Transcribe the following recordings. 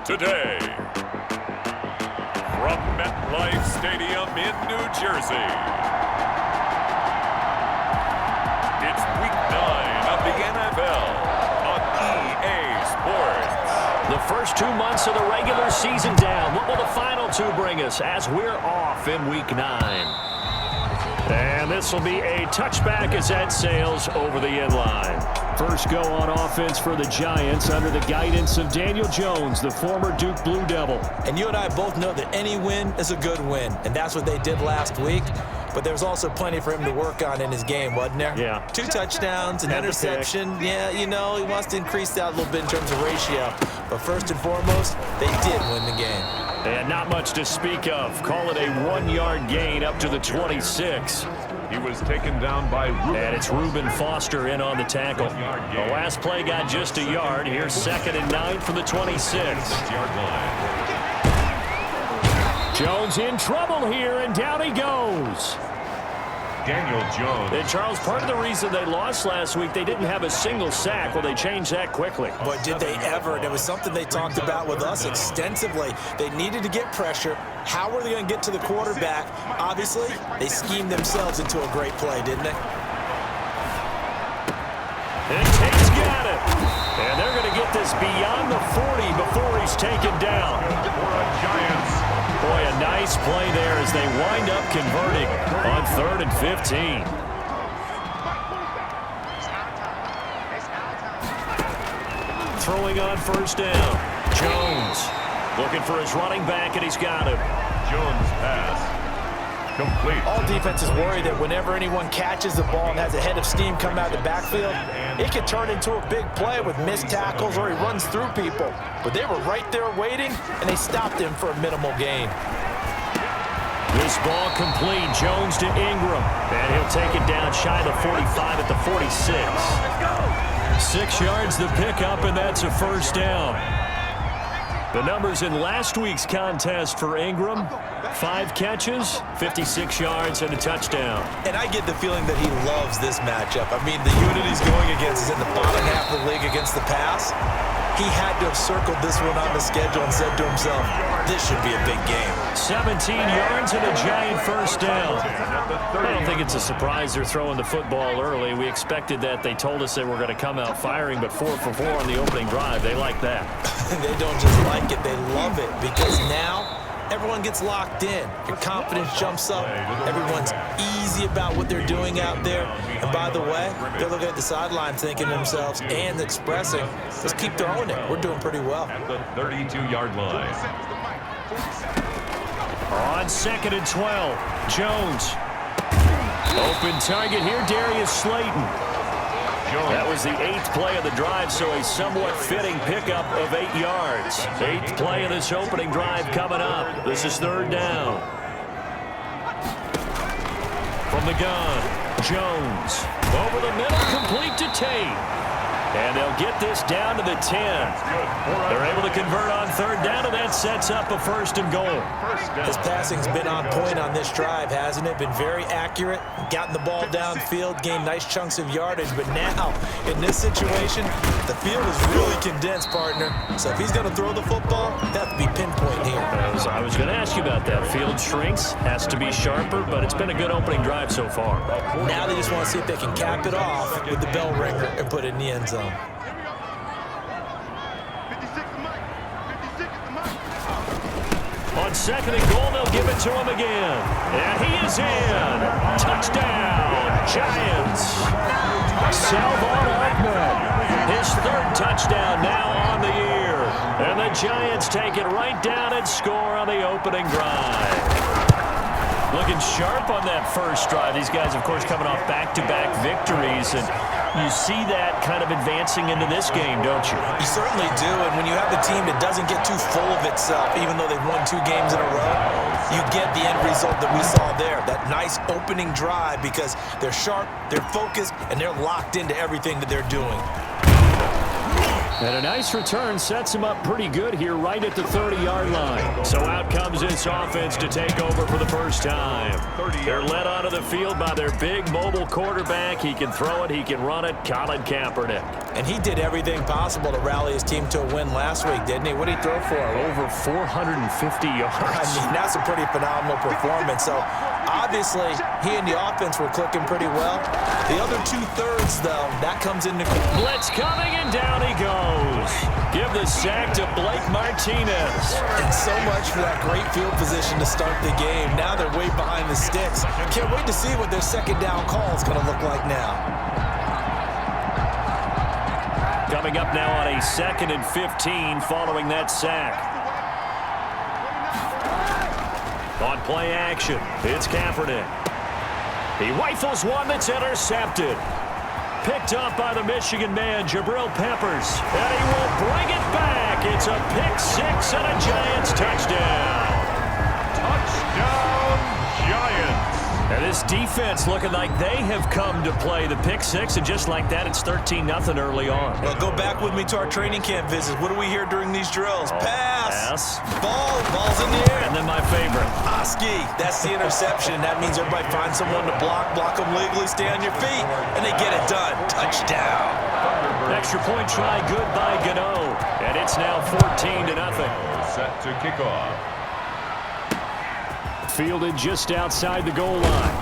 today. From MetLife Stadium in New Jersey, it's Week 9 of the NFL on EA Sports. The first 2 months of the regular season down. What will the final 2 bring us as we're off in Week 9? And this will be a touchback as that sails over the end line. First go on offense for the Giants under the guidance of Daniel Jones, the former Duke Blue Devil. And you and I both know that any win is a good win, and that's what they did last week. But there's also plenty for him to work on in his game, wasn't there? Yeah. 2 touchdowns, an interception. Yeah, you know, he wants to increase that a little bit in terms of ratio. But first and foremost, they did win the game. And not much to speak of. Call it a 1-yard gain up to the 26. He was taken down by Reuben. And it's Reuben Foster in on the tackle. The last play got just a yard. Here's 2nd and 9 for the 26-yard line. Jones in trouble here, and down he goes. Daniel Jones. And Charles, part of the reason they lost last week, they didn't have a single sack. Well, they changed that quickly. But did they ever? And it was something they talked about with us extensively. They needed to get pressure. How were they going to get to the quarterback? Obviously, they schemed themselves into a great play, didn't they? And Tate's got it. And they're going to get this beyond the 40 before he's taken down. For a Giants. Boy, a nice play there as they wind up converting on 3rd and 15. Throwing on first down. Jones looking for his running back, and he's got him. Jones pass. Complete. All defenses worry that whenever anyone catches the ball and has a head of steam come out of the backfield, it could turn into a big play with missed tackles or he runs through people. But they were right there waiting, and they stopped him for a minimal gain. This ball complete. Jones to Ingram. And he'll take it down shy of the 45 at the 46. 6 yards the pickup, and that's a first down. The numbers in last week's contest for Ingram: 5 catches, 56 yards, and a touchdown. And I get the feeling that he loves this matchup. I mean, the unit he's going against is in the bottom half of the league against the pass. He had to have circled this one on the schedule and said to himself, this should be a big game. 17 yards and a giant first down. I don't think it's a surprise they're throwing the football early. We expected that. They told us they were going to come out firing, but 4 for 4 on the opening drive. They like that. They don't just like it, they love it, because now everyone gets locked in. Your confidence jumps up. Everyone's easy about what they're doing out there. And by the way, they're looking at the sideline thinking to themselves and expressing, let's keep throwing it. We're doing pretty well. At the 32-yard line. On 2nd and 12, Jones. Open target here, Darius Slayton. That was the 8th play of the drive, so a somewhat fitting pickup of 8 yards. 8th play of this opening drive coming up. This is 3rd down. From the gun, Jones. Over the middle, complete to Tate. And they'll get this down to the 10. They're able to convert on 3rd down, and that sets up a 1st and goal. His passing's been on point on this drive, hasn't it? Been very accurate, gotten the ball downfield, gained nice chunks of yardage. But now, in this situation, the field is really condensed, partner. So if he's going to throw the football, that have to be pinpoint here. I was going to ask you about that. Field shrinks, has to be sharper, but it's been a good opening drive so far. Now they just want to see if they can cap it off with the bell ringer and put it in the end zone. On 2nd and goal, they'll give it to him again. And he is in. Touchdown, Giants. Salvon Ahmed, his 3rd touchdown now on the year. And the Giants take it right down and score on the opening drive. Looking sharp on that first drive. These guys, of course, coming off back-to-back victories. And you see that kind of advancing into this game, don't you? You certainly do, and when you have a team that doesn't get too full of itself, even though they've won 2 games in a row, you get the end result that we saw there, that nice opening drive, because they're sharp, they're focused, and they're locked into everything that they're doing. And a nice return sets him up pretty good here right at the 30-yard line. So out comes this offense to take over for the first time. They're led onto the field by their big mobile quarterback. He can throw it, he can run it, Colin Kaepernick. And he did everything possible to rally his team to a win last week, didn't he? What did he throw for? Over 450 yards. I mean, that's a pretty phenomenal performance. So, obviously, he and the offense were clicking pretty well. The other two-thirds, though, that comes into... Blitz coming, and down he goes. Give the sack to Blake Martinez. And so much for that great field position to start the game. Now they're way behind the sticks. Can't wait to see what their second down call is going to look like now. Coming up now on a 2nd and 15 following that sack. On play action, it's Kaepernick. He rifles one that's intercepted. Picked up by the Michigan man, Jabril Peppers. And he will bring it back. It's a pick six and a Giants touchdown. Touchdown, Giants. And this defense looking like they have come to play the pick six, and just like that, it's 13-0 early on. Well, go back with me to our training camp visits. What do we hear during these drills? Pass. Ball's in the air. And then my favorite. Oski, that's the interception. That means everybody finds someone to block them legally, stay on your feet, and they get it done. Touchdown. Extra point try, good by Gano. And it's now 14-0. Set to kick off. Fielded just outside the goal line.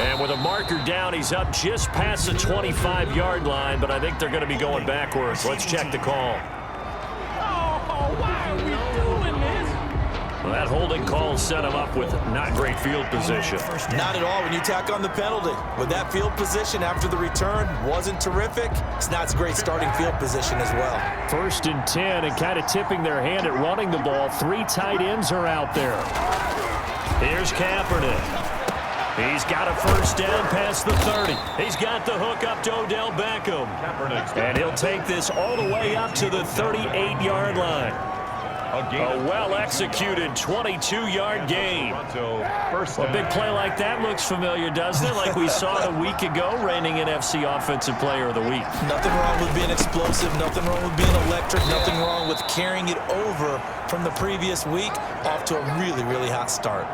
And with a marker down, he's up just past the 25-yard line, but I think they're going to be going backwards. Let's check the call. Why are we doing this? Well, that holding call set him up with not great field position. Not at all when you tack on the penalty. With that field position after the return wasn't terrific, it's not a great starting field position as well. 1st and 10, and kind of tipping their hand at running the ball. 3 tight ends are out there. Here's Kaepernick. He's got a first down past the 30. He's got the hook up to Odell Beckham. And he'll take this all the way up to the 38-yard line. A well-executed 22-yard gain. A big play like that looks familiar, doesn't it? Like we saw a week ago, reigning NFC Offensive Player of the Week. Nothing wrong with being explosive. Nothing wrong with being electric. Nothing wrong with carrying it over from the previous week off to a really, really hot start.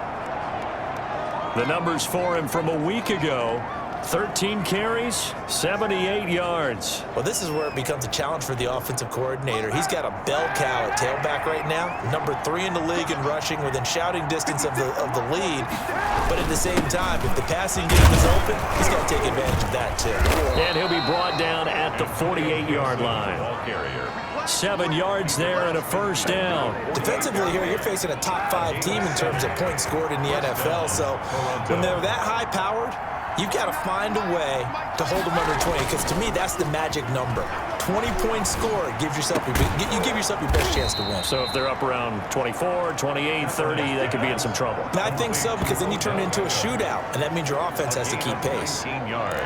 The numbers for him from a week ago: 13 carries, 78 yards. Well, this is where it becomes a challenge for the offensive coordinator. He's got a bell cow at tailback right now, number 3 in the league in rushing, within shouting distance of the lead. But at the same time, if the passing game is open, he's got to take advantage of that too. And he'll be brought down at the 48-yard line. 7 yards there and a first down. Defensively here, you're facing a top 5 team in terms of points scored in the NFL. So when they're that high-powered, you've got to find a way to hold them under 20, because to me, that's the magic number. 20 points scored gives yourself you give yourself your best chance to win. So if they're up around 24, 28, 30, they could be in some trouble. I think so, because then you turn it into a shootout, and that means your offense has to keep pace. 18 yards.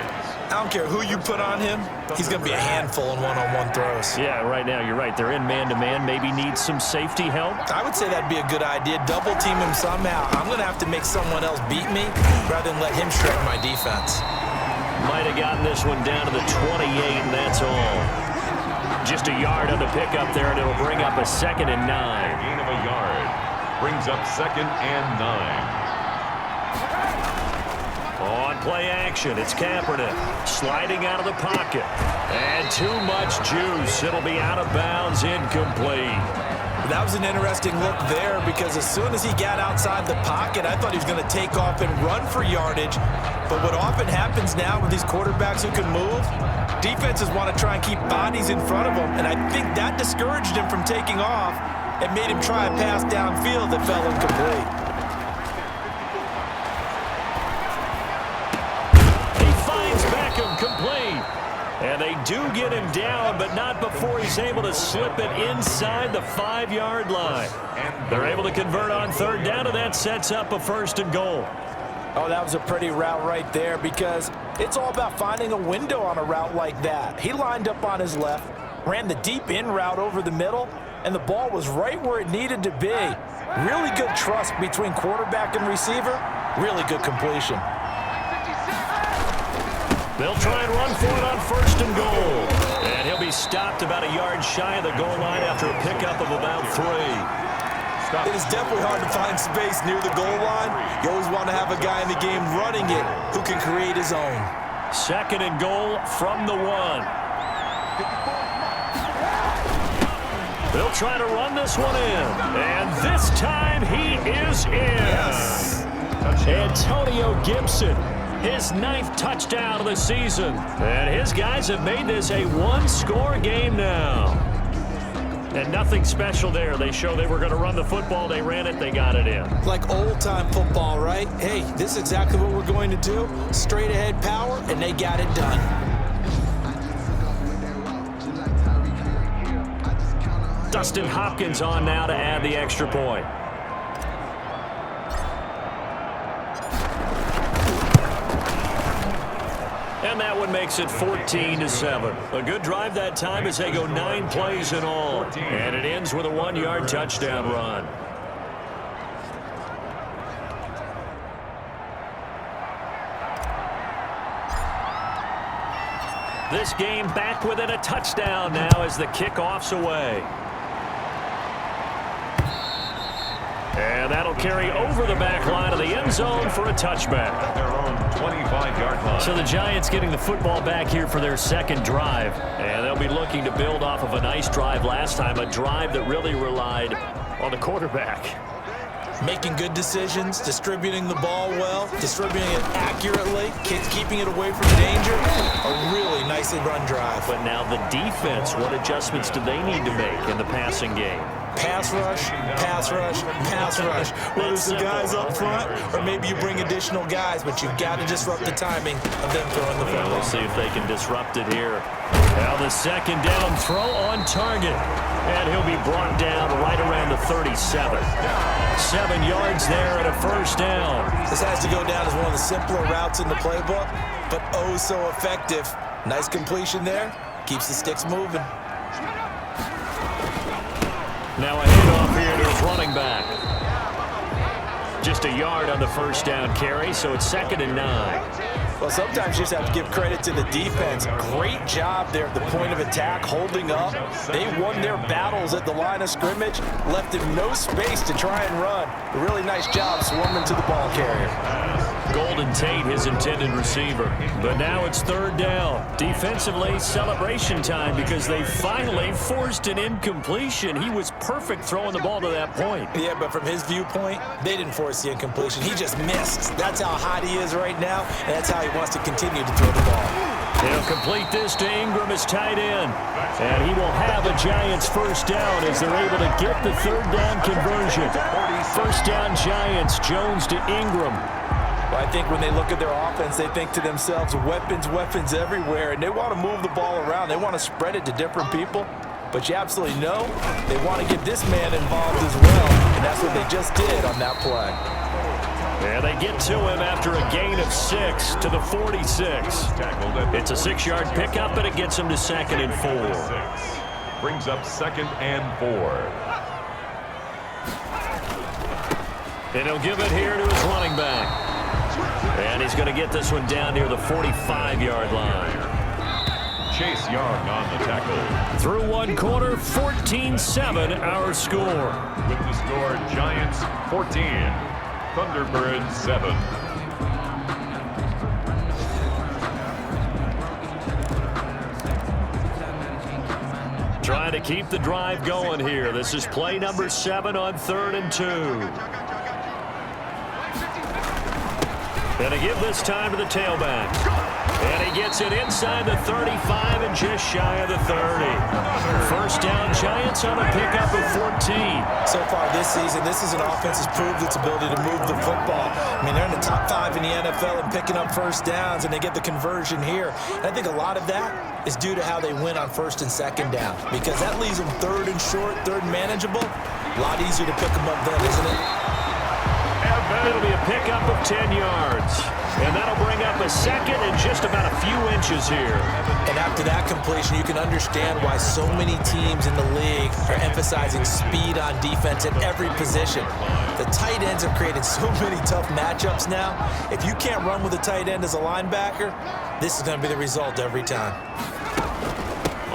I don't care who you put on him, he's going to be a handful in one-on-one throws. Yeah, right now, you're right. They're in man-to-man. Maybe needs some safety help. I would say that'd be a good idea. Double team him somehow. I'm going to have to make someone else beat me rather than let him shred my defense. Might have gotten this one down to the 28, and that's all. Just a yard on the pickup there, and it'll bring up a 2nd and 9. Gain of a yard. Brings up 2nd and 9. On play action, it's Kaepernick sliding out of the pocket. And too much juice. It'll be out of bounds, incomplete. That was an interesting look there, because as soon as he got outside the pocket, I thought he was going to take off and run for yardage. But what often happens now with these quarterbacks who can move, defenses want to try and keep bodies in front of them, and I think that discouraged him from taking off and made him try a pass downfield that fell incomplete. He finds Beckham complete. And they do get him down, but not before he's able to slip it inside the 5-yard line. They're able to convert on 3rd down, and that sets up a 1st and goal. Oh, that was a pretty route right there, because it's all about finding a window on a route like that. He lined up on his left, ran the deep in route over the middle, and the ball was right where it needed to be. Really good trust between quarterback and receiver. Really good completion. They'll try and run for it on 1st and goal. stopped about a yard shy of the goal line after a pickup of about 3. It is definitely hard to find space near the goal line. You always want to have a guy in the game running it who can create his own. 2nd and goal from the 1. They'll try to run this one in. And this time he is in. Yes. Antonio Gibson, his 9th touchdown of the season. And his guys have made this a 1-score game now. And nothing special there. They show they were going to run the football. They ran it. They got it in. Like old-time football, right? Hey, this is exactly what we're going to do. Straight-ahead power, and they got it done. Dustin Hopkins on now to add the extra point. And that one makes it 14-7. A good drive that time as they go 9 plays in all. And it ends with a 1-yard touchdown run. This game back within a touchdown now as the kickoff's away. And that'll carry over the back line of the end zone for a touchback. At their own 25-yard line. So the Giants getting the football back here for their 2nd drive. And they'll be looking to build off of a nice drive last time, a drive that really relied on the quarterback. Making good decisions, distributing the ball well, distributing it accurately, keeping it away from danger. A really nicely run drive. But now the defense, what adjustments do they need to make in the passing game? Pass rush, pass rush, pass rush. Whether it's the guys up front or maybe you bring additional guys, but you've got to disrupt the timing of them throwing the football. We'll see if they can disrupt it here. Now the 2nd down throw on target. And he'll be brought down right around the 37. 7 yards there and a 1st down. This has to go down as one of the simpler routes in the playbook, but oh so effective. Nice completion there. Keeps the sticks moving. Now a handoff here to his running back. Just a yard on the 1st down carry, so it's 2nd and 9. Well, sometimes you just have to give credit to the defense. Great job there at the point of attack, holding up. They won their battles at the line of scrimmage, left him no space to try and run. A really nice job swarming to the ball carrier. Golden Tate, his intended receiver. But now it's 3rd down. Defensively, celebration time because they finally forced an incompletion. He was perfect throwing the ball to that point. Yeah, but from his viewpoint, they didn't force the incompletion. He just missed. That's how hot he is right now, and that's how he wants to continue to throw the ball. He'll complete this to Ingram as tight end. And he will have a Giants 1st down as they're able to get the 3rd down conversion. 1st down Giants, Jones to Ingram. Well, I think when they look at their offense, they think to themselves, weapons, weapons everywhere, and they want to move the ball around. They want to spread it to different people. But you absolutely know they want to get this man involved as well, and that's what they just did on that play. And they get to him after a gain of 6 to the 46. It's a 6-yard pickup, but it gets him to 2nd and 4. Brings up 2nd and 4. And he'll give it here to his running back. And he's going to get this one down near the 45-yard line. Chase Young on the tackle. Through 1 quarter, 14-7 our score. With the score, Giants 14, Thuderbirds 7. Trying to keep the drive going here. This is play number 7 on 3rd and 2. And to give this time to the tailback. And he gets it inside the 35 and just shy of the 30. 1st down Giants on a pickup of 14. So far this season, this is an offense that's proved its ability to move the football. I mean, they're in the top 5 in the NFL and picking up 1st downs, and they get the conversion here. And I think a lot of that is due to how they win on 1st and 2nd down, because that leaves them 3rd and short, 3rd and manageable. A lot easier to pick them up then, isn't it? It'll be a pickup of 10 yards. And that'll bring up a 2nd and just about a few inches here. And after that completion, you can understand why so many teams in the league are emphasizing speed on defense at every position. The tight ends have created so many tough matchups now. If you can't run with a tight end as a linebacker, this is going to be the result every time.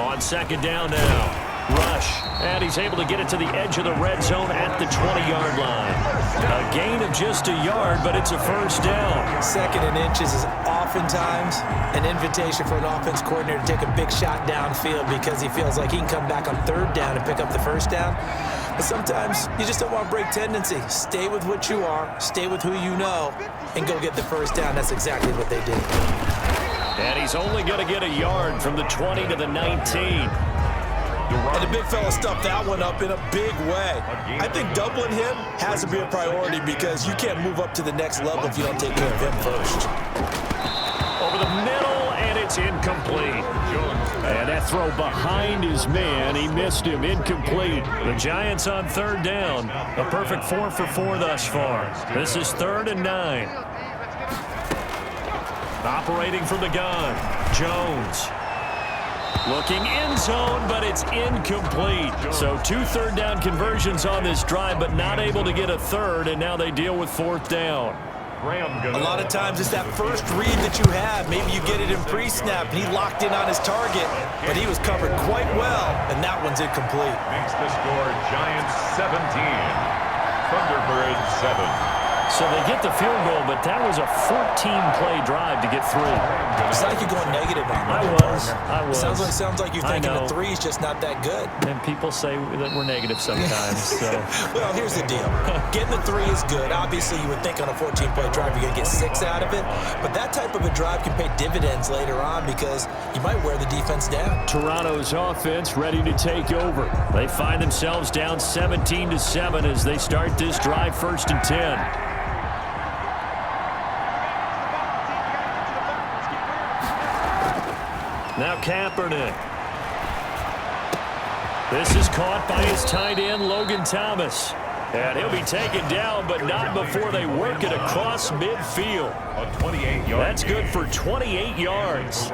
On second down now. Rush, and he's able to get it to the edge of the red zone at the 20-yard line. A gain of just a yard, but it's a first down. Second and inches is oftentimes an invitation for an offense coordinator to take a big shot downfield because he feels like he can come back on third down and pick up the first down. But sometimes you just don't want to break tendency. Stay with what you are, stay with who you know, and go get the first down. That's exactly what they did. And he's only going to get a yard from the 20 to the 19. And the big fella stuffed that one up in a big way. I think doubling him has to be a priority because you can't move up to the next level if you don't take care of him first. Over the middle, and it's incomplete. And that throw behind his man, he missed him, incomplete. The Giants on third down. A perfect 4 for 4 thus far. This is 3rd and 9. Operating from the gun, Jones. Looking end zone, but it's incomplete. So 2 third-down conversions on this drive, but not able to get a third, and now they deal with 4th down. A lot of times it's that first read that you have. Maybe you get it in pre-snap, and he locked in on his target, but he was covered quite well, and that one's incomplete. Makes the score Giants 17, Thuderbirds 7. So they get the field goal, but that was a 14-play drive to get through. It's like you're going negative on I was. Sounds like you're thinking the 3 is just not that good. And people say that we're negative sometimes. So. Well, here's the deal. Getting the 3 is good. Obviously, you would think on a 14-play drive you're going to get 6 out of it. But that type of a drive can pay dividends later on because you might wear the defense down. Toronto's offense ready to take over. They find themselves down 17-7 as they start this drive 1st and 10. Now Kaepernick. This is caught by his tight end, Logan Thomas. And he'll be taken down, but not before they work it across midfield. That's good for 28 yards.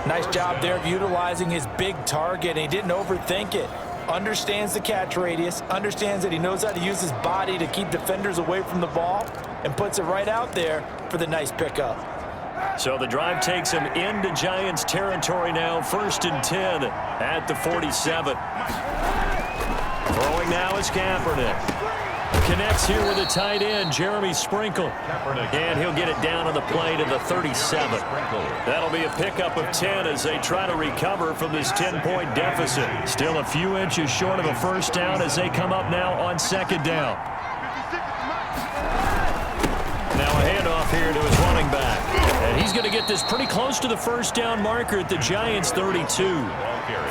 Nice job there of utilizing his big target. He didn't overthink it. Understands the catch radius, understands that he knows how to use his body to keep defenders away from the ball, and puts it right out there for the nice pickup. So the drive takes him into Giants territory now, 1st and 10 at the 47. Throwing now is Kaepernick. Connects here with a tight end, Jeremy Sprinkle. And he'll get it down on the play to the 37. That'll be a pickup of 10 as they try to recover from this 10-point deficit. Still a few inches short of a first down as they come up now on 2nd down. Now a handoff here to his running back. And he's going to get this pretty close to the first down marker at the Giants' 32.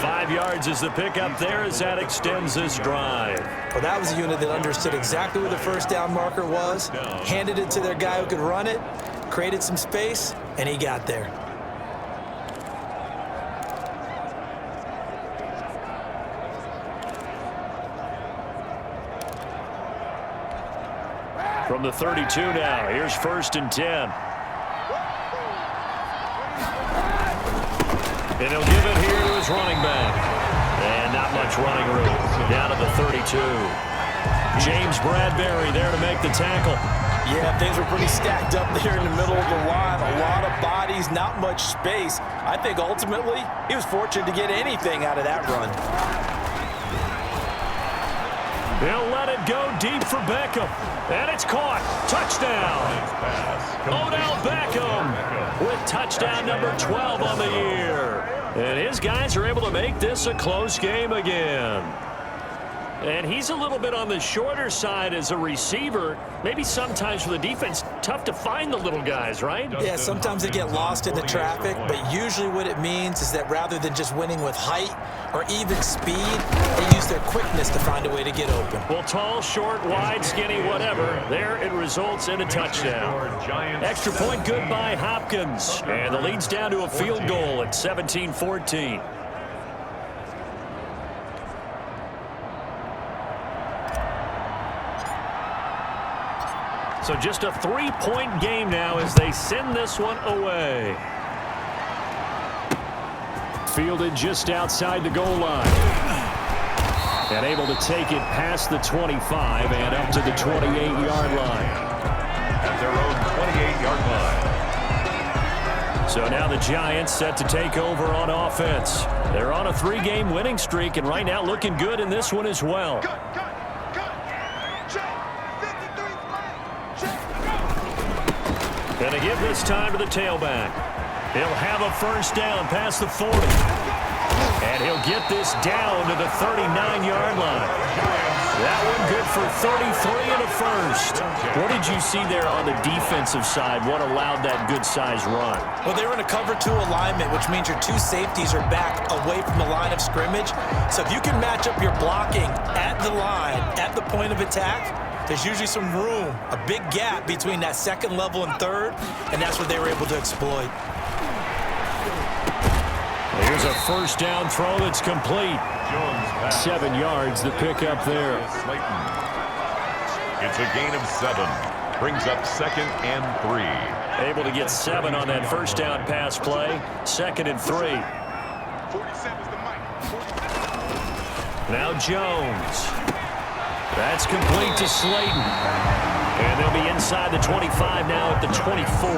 5 yards is the pickup there as that extends this drive. Well, that was a unit that understood exactly where the first down marker was, handed it to their guy who could run it, created some space, and he got there. From the 32 now, here's 1st and 10. And he'll give it here to his running back. And not much running room. Down to the 32. James Bradbury there to make the tackle. Yeah, things were pretty stacked up there in the middle of the line. A lot of bodies, not much space. I think ultimately he was fortunate to get anything out of that run. They'll let it go deep for Beckham. And it's caught. Touchdown. Odell Beckham with touchdown number 12 on the year. And his guys are able to make this a close game again. And he's a little bit on the shorter side as a receiver. Maybe sometimes for the defense, tough to find the little guys, right? Yeah, sometimes they get lost in the traffic, but usually what it means is that rather than just winning with height or even speed, they use their quickness to find a way to get open. Well, tall, short, wide, skinny, whatever, there it results in a touchdown. Extra point good by Hopkins. And the lead's down to a field goal at 17-14. So just a 3-point game now as they send this one away. Fielded just outside the goal line. And able to take it past the 25 and up to the 28-yard line. At their own 28-yard line. So now the Giants set to take over on offense. They're on a 3-game winning streak, and right now looking good in this one as well. Going to give this time to the tailback. He'll have a first down past the 40. And he'll get this down to the 39-yard line. That one good for 33 and a first. What did you see there on the defensive side? What allowed that good-sized run? Well, they were in a cover 2 alignment, which means your 2 safeties are back away from the line of scrimmage. So if you can match up your blocking at the line, at the point of attack, there's usually some room, a big gap between that second level and third, and that's what they were able to exploit. Here's a first down throw that's complete. 7 yards the pickup there. It's a gain of 7. Brings up 2nd and 3. Able to get 7 on that first down pass play. 2nd and 3. Now Jones. That's complete to Slayton. And they'll be inside the 25 now at the 24.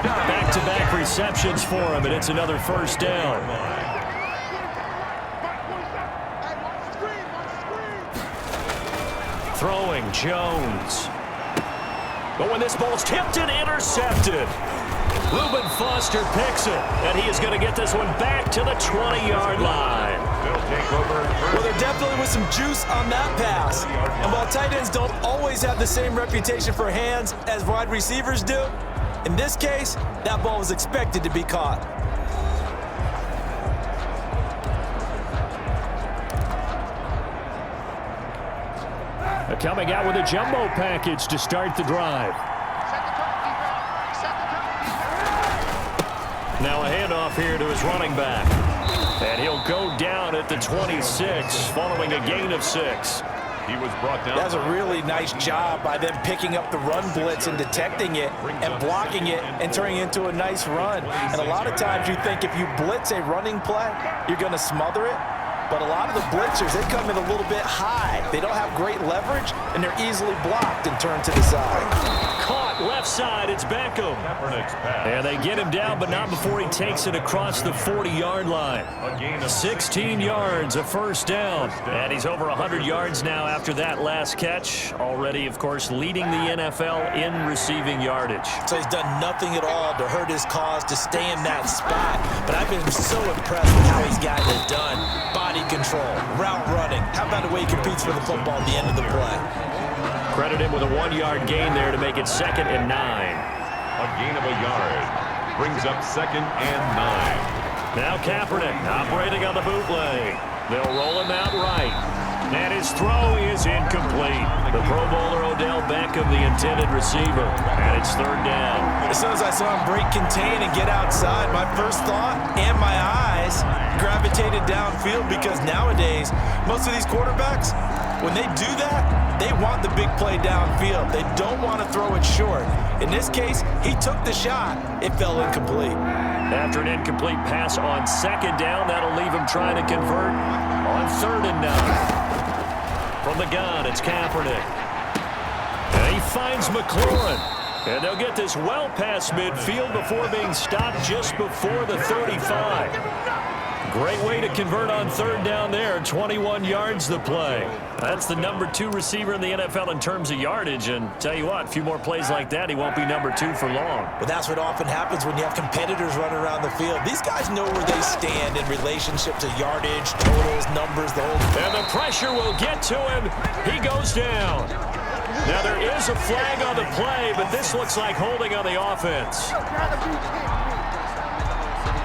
Back-to-back receptions for him, and it's another first down. Throwing Jones. But when this ball's tipped and intercepted, Reuben Foster picks it, and he is going to get this one back to the 20-yard line. Well, there definitely was some juice on that pass. And while tight ends don't always have the same reputation for hands as wide receivers do, in this case, that ball was expected to be caught. Coming out with a jumbo package to start the drive. Now a handoff here to his running back. And he'll go down at the 26 following a gain of 6. He was brought down. That's a really nice job by them picking up the run blitz and detecting it and blocking it and turning it into a nice run. And a lot of times you think if you blitz a running play, you're going to smother it. But a lot of the blitzers, they come in a little bit high. They don't have great leverage, and they're easily blocked and turned to the side. Caught left side, it's Beckham. And they get him down, but not before he takes it across the 40-yard line. 16 yards, a first down. And he's over 100 yards now after that last catch. Already, of course, leading the NFL in receiving yardage. So he's done nothing at all to hurt his cause, to stay in that spot. But I've been so impressed with how he's gotten it done. Body control, route running. How about the way he competes for the football at the end of the play? Credit him with a 1-yard gain there to make it 2nd and 9. A gain of a yard. Brings up 2nd and 9. Now Kaepernick operating on the bootleg. They'll roll him out right. And his throw is incomplete. The Pro Bowler Odell Beckham, the intended receiver. And it's 3rd down. As soon as I saw him break contain and get outside, my first thought and my eyes gravitated downfield, because nowadays, most of these quarterbacks, when they do that, they want the big play downfield. They don't want to throw it short. In this case, he took the shot. It fell incomplete. After an incomplete pass on 2nd down, that'll leave him trying to convert on 3rd and 9. From the gun, it's Kaepernick. And he finds McLaurin. And they'll get this well past midfield before being stopped just before the 35. Great way to convert on 3rd down there. 21 yards the play. That's the number 2 receiver in the NFL in terms of yardage. And tell you what, a few more plays like that, he won't be number 2 for long. But that's what often happens when you have competitors running around the field. These guys know where they stand in relationship to yardage, totals, numbers, the whole thing. And the pressure will get to him. He goes down. Now there is a flag on the play, but this looks like holding on the offense.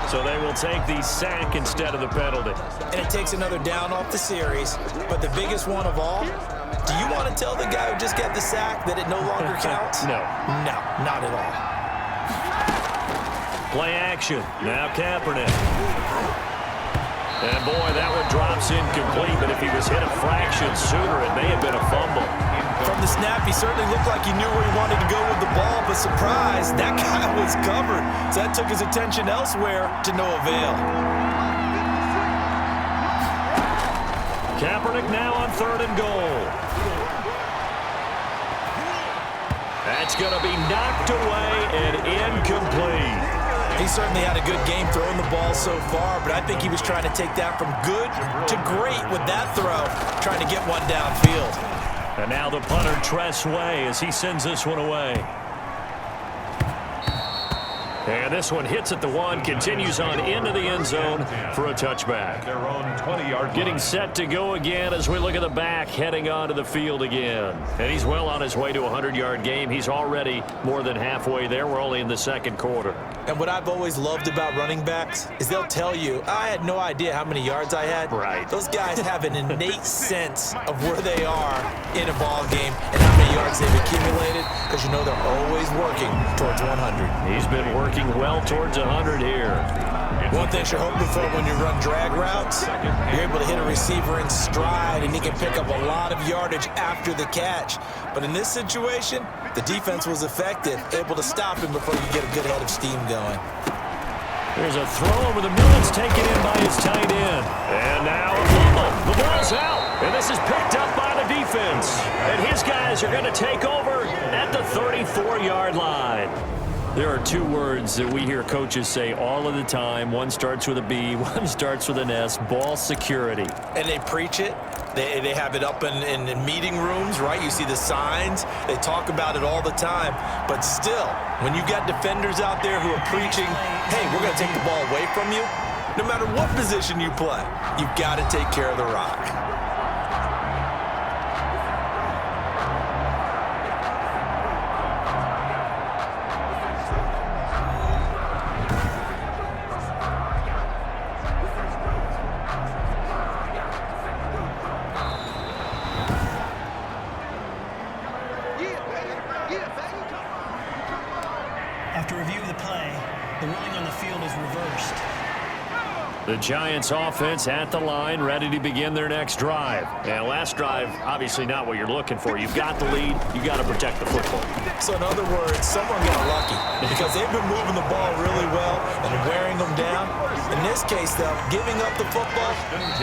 So they will take the sack instead of the penalty. And it takes another down off the series. But the biggest one of all, do you want to tell the guy who just got the sack that it no longer counts? No. No, not at all. Play action. Now Kaepernick. And boy, that one drops incomplete, but if he was hit a fraction sooner, it may have been a fumble. From the snap, he certainly looked like he knew where he wanted to go with the ball, but surprise, that guy was covered. So that took his attention elsewhere to no avail. Kaepernick now on 3rd and goal. That's going to be knocked away and incomplete. He certainly had a good game throwing the ball so far, but I think he was trying to take that from good to great with that throw, trying to get one downfield. And now the punter Tress Way as he sends this one away. And this one hits at the 1, continues on into the end zone for a touchback. Their own 20-yard line. Getting set to go again as we look at the back, heading onto the field again. And he's well on his way to a 100-yard game. He's already more than halfway there. We're only in the second quarter. And what I've always loved about running backs is they'll tell you, I had no idea how many yards I had. Right. Those guys have an innate sense of where they are in a ball game and how many yards they've accumulated, because you know they're always working towards 100. He's been working well towards 100 here. One thing you're hoping for when you run drag routes, you're able to hit a receiver in stride and he can pick up a lot of yardage after the catch. But in this situation, the defense was effective, able to stop him before you get a good head of steam going. There's a throw over the middle. It's taken in by his tight end. And now a fumble. The ball's out. And this is picked up by the defense. And his guys are going to take over at the 34-yard line. There are two words that we hear coaches say all of the time. One starts with a B, one starts with an S, ball security. And they preach it. They have it up in meeting rooms, right? You see the signs. They talk about it all the time. But still, when you got defenders out there who are preaching, hey, we're going to take the ball away from you, no matter what position you play, you've got to take care of the rock. After review of the play, the ruling on the field is reversed. The Giants offense at the line, ready to begin their next drive. And last drive, obviously not what you're looking for. You've got the lead. You've got to protect the football. So in other words, someone got lucky because they've been moving the ball really well and wearing them down. In this case, though, giving up the football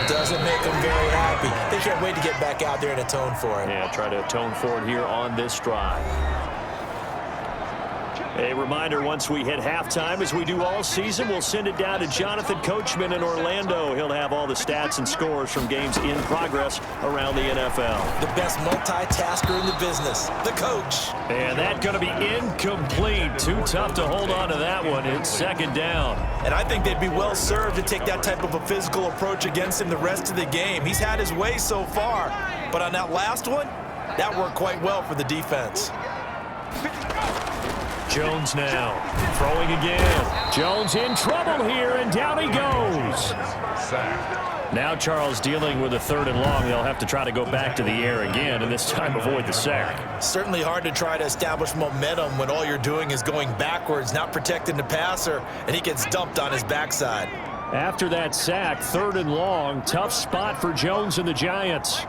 doesn't make them very happy. They can't wait to get back out there and atone for it. Yeah, try to atone for it here on this drive. A reminder, once we hit halftime, as we do all season, we'll send it down to Jonathan Coachman in Orlando. He'll have all the stats and scores from games in progress around the NFL. The best multitasker in the business, the coach. And that's going to be incomplete. Too tough to hold on to that one. It's second down. And I think they'd be well served to take that type of a physical approach against him the rest of the game. He's had his way so far, but on that last one, that worked quite well for the defense. Jones now throwing again. Jones in trouble here, and down he goes. Sack. Now Charles dealing with a 3rd and long. They'll have to try to go back to the air again, and this time avoid the sack. Certainly hard to try to establish momentum when all you're doing is going backwards, not protecting the passer, and he gets dumped on his backside. After that sack, 3rd and long, tough spot for Jones and the Giants.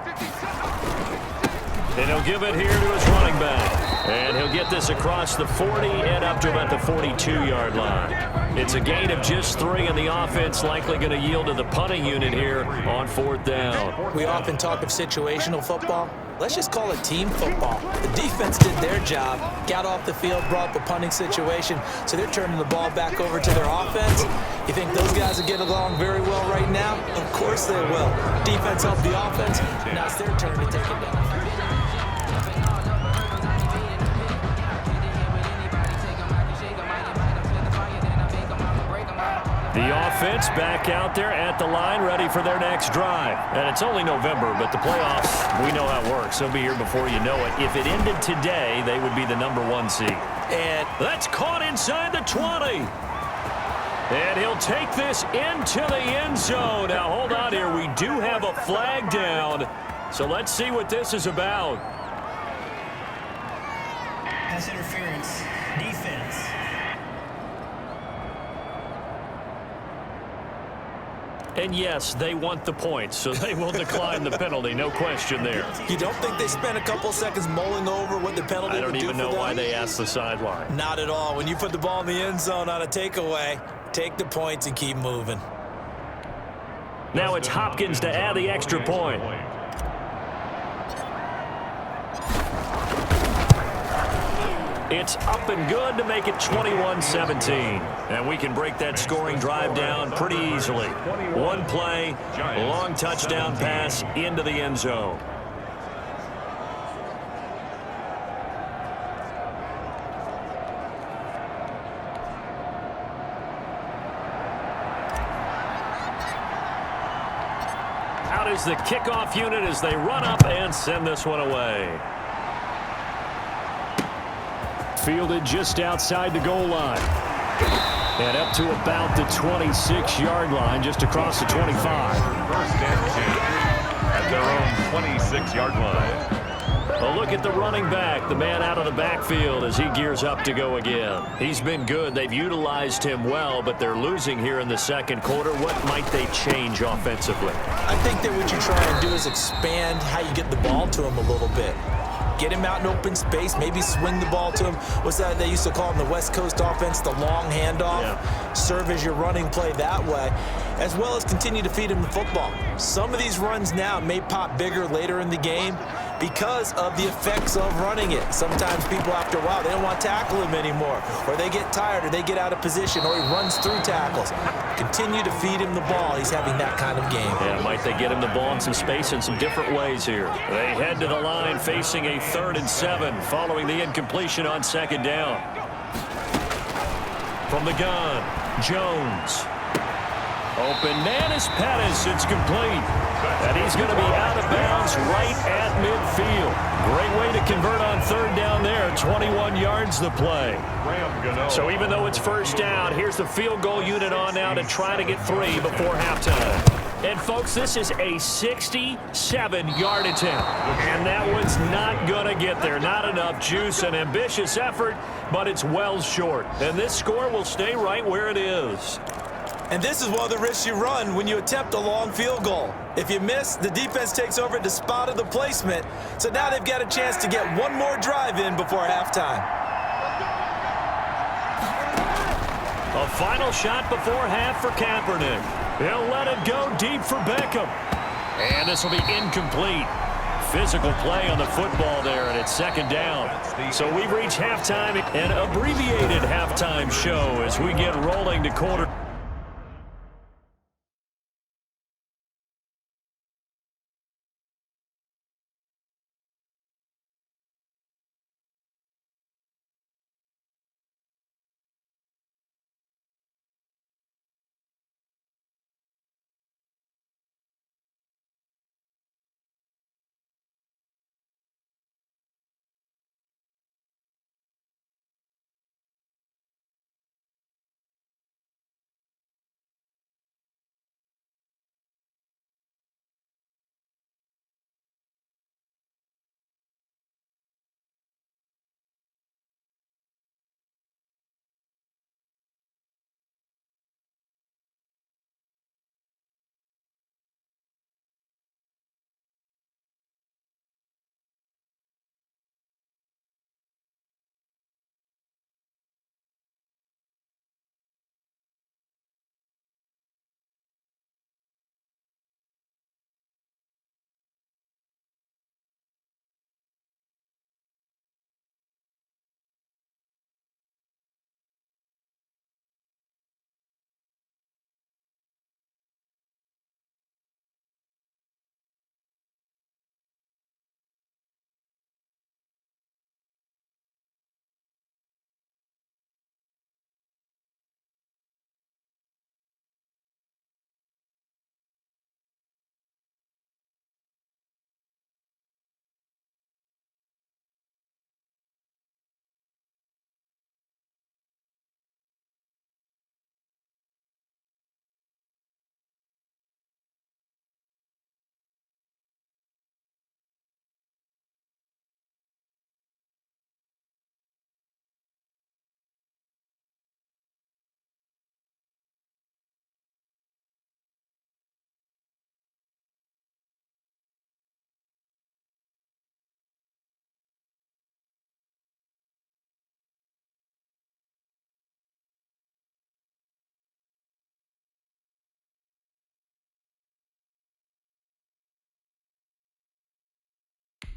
And he'll give it here to his running back. And he'll get this across the 40 and up to about the 42-yard line. It's a gain of just 3, and the offense likely going to yield to the punting unit here on 4th down. We often talk of situational football. Let's just call it team football. The defense did their job, got off the field, brought the punting situation, so they're turning the ball back over to their offense. You think those guys will get along very well right now? Of course they will. Defense helped the offense. Now it's their turn to take it down. The offense back out there at the line, ready for their next drive. And it's only November, but the playoffs, we know how it works. They'll be here before you know it. If it ended today, they would be the #1 seed. And that's caught inside the 20. And he'll take this into the end zone. Now, hold on here. We do have a flag down. So let's see what this is about. Pass interference. Defense. And yes, they want the points, so they will decline the penalty. No question there. You don't think they spent a couple seconds mulling over what the penalty would do for them? I don't even know why they asked the sideline. Not at all. When you put the ball in the end zone on a takeaway, take the points and keep moving. Now it's Hopkins to add the extra point. It's up and good to make it 21-17. And we can break that scoring drive down pretty easily. One play, long touchdown pass into the end zone. Out is the kickoff unit as they run up and send this one away. Fielded just outside the goal line. And up to about the 26-yard line, just across the 25. First and 10 at their own 26-yard line. A look at the running back, the man out of the backfield as he gears up to go again. He's been good. They've utilized him well, but they're losing here in the second quarter. What might they change offensively? I think that what you try and do is expand how you get the ball to him a little bit. Get him out in open space, maybe swing the ball to him. What's that they used to call in the West Coast offense, the long handoff? Yeah. Serve as your running play that way, as well as continue to feed him the football. Some of these runs now may pop bigger later in the game because of the effects of running it. Sometimes people, after a while, they don't want to tackle him anymore, or they get tired, or they get out of position, or he runs through tackles. Continue to feed him the ball. He's having that kind of game. Yeah, might they get him the ball in some space in some different ways here. They head to the line facing a 3rd and 7 following the incompletion on 2nd down. From the gun, Jones. Open man is Pettis. It's complete. And he's going to be out of bounds right at midfield. Great way to convert on 3rd down there. 21 yards the play. So even though it's 1st down, here's the field goal unit on now to try to get 3 before halftime. And, folks, this is a 67-yard attempt. And that one's not going to get there. Not enough juice. An ambitious effort, but it's well short. And this score will stay right where it is. And this is one of the risks you run when you attempt a long field goal. If you miss, the defense takes over at the spot of the placement. So now they've got a chance to get one more drive in before halftime. A final shot before half for Kaepernick. He'll let it go deep for Beckham. And this will be incomplete. Physical play on the football there, and it's 2nd down. So we've reached halftime, an abbreviated halftime show as we get rolling to quarter.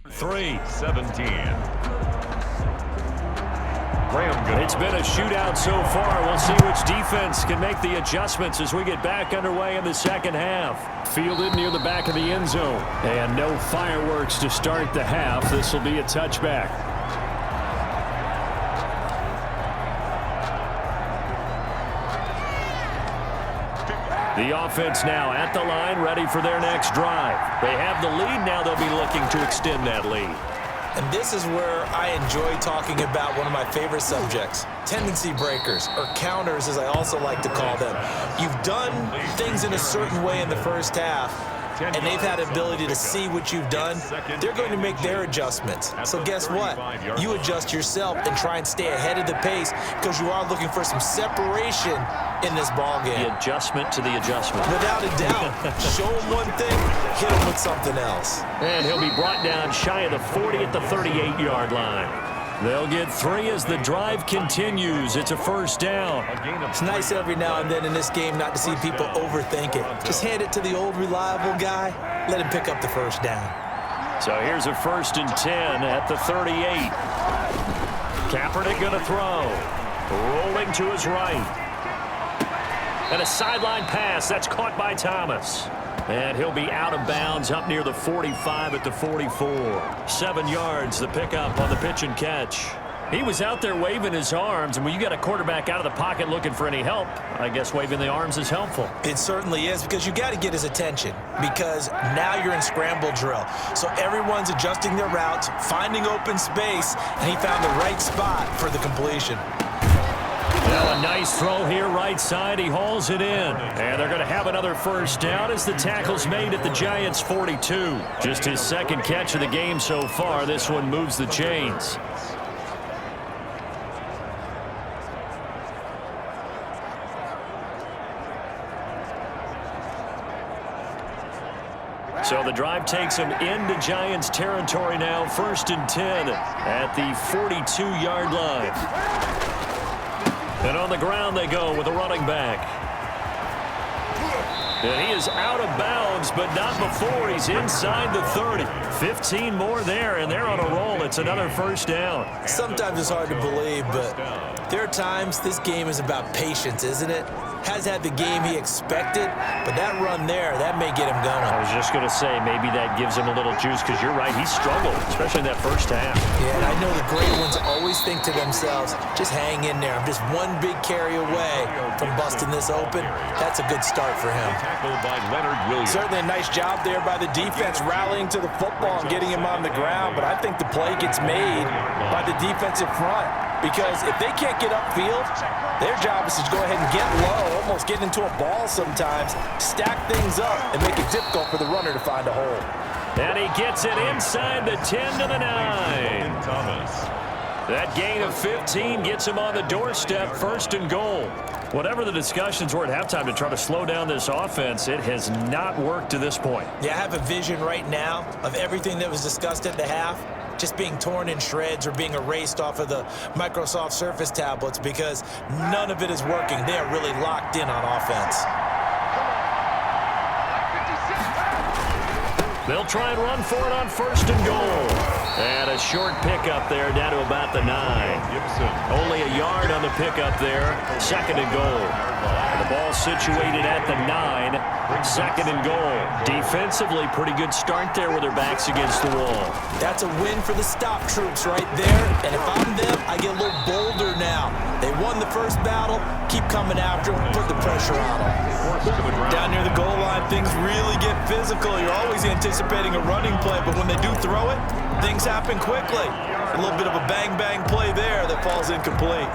Three 17. It's been a shootout so far. We'll see which defense can make the adjustments as we get back underway in the second half. Fielded near the back of the end zone. And no fireworks to start the half. This will be a touchback. The offense now at the line, ready for their next drive. They have the lead. Now they'll be looking to extend that lead. And this is where I enjoy talking about one of my favorite subjects, tendency breakers, or counters as I also like to call them. You've done things in a certain way in the first half, and they've had the ability to see what you've done. They're going to make their adjustments. So guess what? You adjust yourself and try and stay ahead of the pace because you are looking for some separation in this ball game. The adjustment to the adjustment. Without a doubt. Show him one thing, hit him with something else. And he'll be brought down shy of the 40 at the 38-yard line. They'll get 3 as the drive continues. It's a first down. It's nice every now and then in this game not to see people overthink it. Just hand it to the old reliable guy. Let him pick up the first down. So here's a 1st and 10 at the 38. Kaepernick going to throw. Rolling to his right. And a sideline pass. That's caught by Thomas. And he'll be out of bounds up near the 45 at the 44. 7 yards, the pickup on the pitch and catch. He was out there waving his arms, and when you got a quarterback out of the pocket looking for any help, I guess waving the arms is helpful. It certainly is, because you got to get his attention, because now you're in scramble drill. So everyone's adjusting their routes, finding open space, and he found the right spot for the completion. Well, a nice throw here, right side. He hauls it in. And they're going to have another first down as the tackle's made at the Giants' 42. Just his second catch of the game so far. This one moves the chains. So the drive takes him into Giants territory now. 1st and 10 at the 42-yard line. And on the ground they go with a running back. And he is out of bounds, but not before he's inside the 30. 15 more there, and they're on a roll. It's another first down. Sometimes it's hard to believe, but there are times this game is about patience, isn't it? Has had the game he expected, but that run there, that may get him going. I was just going to say, maybe that gives him a little juice, because you're right, he struggled, especially in that first half. Yeah, and I know the great ones always think to themselves, just hang in there. I'm just one big carry away from busting this open. That's a good start for him. Tackled by Leonard Williams. Certainly a nice job there by the defense rallying to the football and getting him on the ground, but I think the play gets made by the defensive front, because if they can't get upfield, their job is to go ahead and get low, almost get into a ball sometimes, stack things up, and make it difficult for the runner to find a hole. And he gets it inside the 10 to the 9. Thomas. That gain of 15 gets him on the doorstep, 1st and goal. Whatever the discussions were at halftime to try to slow down this offense, it has not worked to this point. Yeah, I have a vision right now of everything that was discussed at the half just being torn in shreds or being erased off of the Microsoft Surface tablets, because none of it is working. They are really locked in on offense. They'll try and run for it on 1st and goal. And a short pickup there down to about the 9. Only a yard on the pickup there. 2nd and goal. The ball situated at the 9. 2nd and goal. Defensively, pretty good start there with their backs against the wall. That's a win for the stop troops right there. And if I'm them, I get a little bolder now. They won the first battle. Keep coming after them. Put the pressure on them. Down near the goal line, things really get physical. You're always anticipating a running play, but when they do throw it, things happen quickly. A little bit of a bang-bang play there that falls incomplete.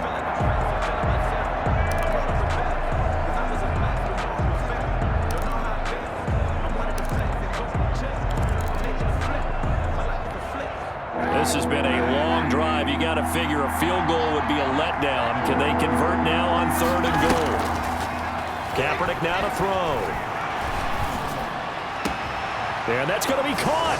This has been a long drive. You got to figure a field goal would be a letdown. Can they convert now on 3rd and goal? Kaepernick now to throw. And that's going to be caught.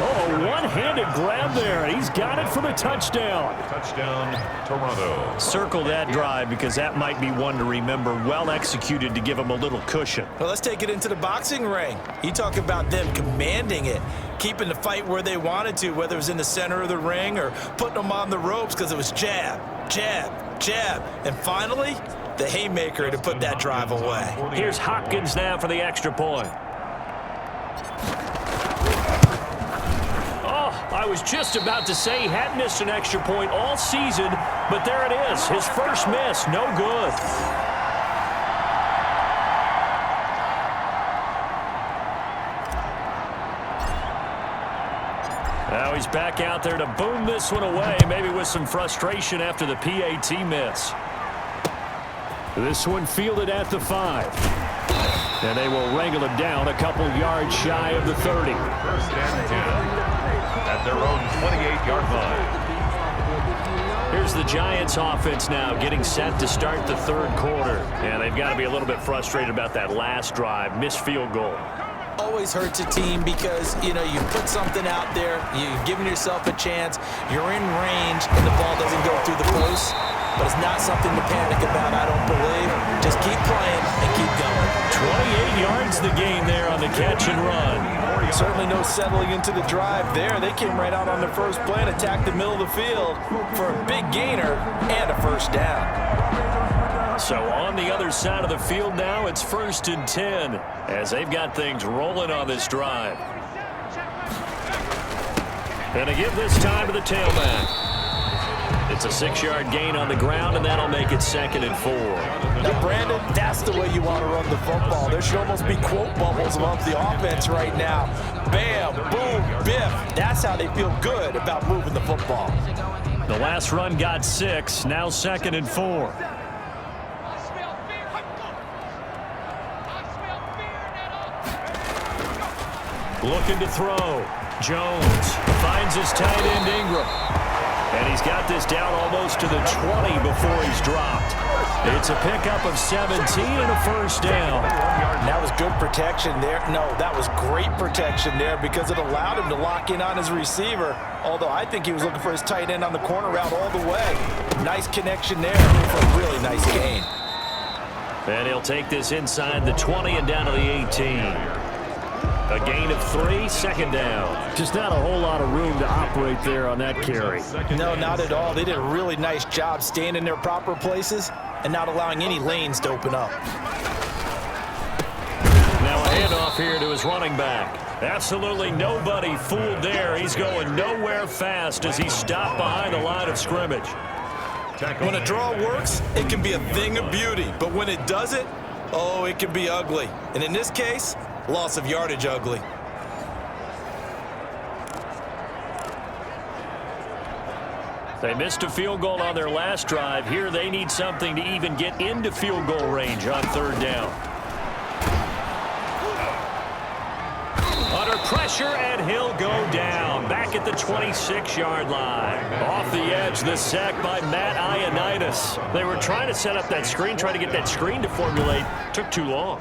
Oh, a one-handed grab there. He's got it for the touchdown. Touchdown, Toronto. Circle that drive, because that might be one to remember. Well executed to give him a little cushion. Well, let's take it into the boxing ring. You talk about them commanding it, keeping the fight where they wanted to, whether it was in the center of the ring or putting them on the ropes because it was jab, jab, jab, and finally, the haymaker to put that drive away. Here's Hopkins now for the extra point. I was just about to say he hadn't missed an extra point all season, but there it is. His first miss, no good. Now he's back out there to boom this one away, maybe with some frustration after the PAT miss. This one fielded at the 5. And they will wrangle him down a couple yards shy of the 30. First and 10. At their own 28-yard line. Here's the Giants offense now getting set to start the third quarter. And they've got to be a little bit frustrated about that last drive, missed field goal. Always hurts a team because, you know, you put something out there, you've given yourself a chance, you're in range, and the ball doesn't go through the post. But it's not something to panic about, I don't believe. Just keep playing and keep going. 28 yards the game there on the catch and run. Certainly no settling into the drive there. They came right out on the first play and attacked the middle of the field for a big gainer and a first down. So on the other side of the field now, it's 1st and 10 as they've got things rolling on this drive. And to give this time to the tailback. It's a 6-yard gain on the ground, and that'll make it 2nd and 4. Now, Brandon, that's the way you want to run the football. There should almost be quote bubbles above the offense right now. Bam, boom, biff. That's how they feel good about moving the football. The last run got 6, now 2nd and 4. Looking to throw. Jones finds his tight end Ingram. And he's got this down almost to the 20 before he's dropped. It's a pickup of 17 and a first down. And that was good protection there. No, that was great protection there because it allowed him to lock in on his receiver. Although I think he was looking for his tight end on the corner route all the way. Nice connection there for a really nice gain. And he'll take this inside the 20 and down to the 18. A gain of 3, 2nd down. Just not a whole lot of room to operate there on that carry. No, not at all. They did a really nice job staying in their proper places and not allowing any lanes to open up. Now a handoff here to his running back. Absolutely nobody fooled there. He's going nowhere fast as he's stopped behind the line of scrimmage. When a draw works, it can be a thing of beauty. But when it doesn't, oh, it can be ugly. And in this case, loss of yardage ugly. They missed a field goal on their last drive. Here they need something to even get into field goal range on 3rd down. Under pressure, and he'll go down. Back at the 26-yard line. Off the edge, the sack by Matt Ioannidis. They were trying to set up that screen, trying to get that screen to formulate. Took too long.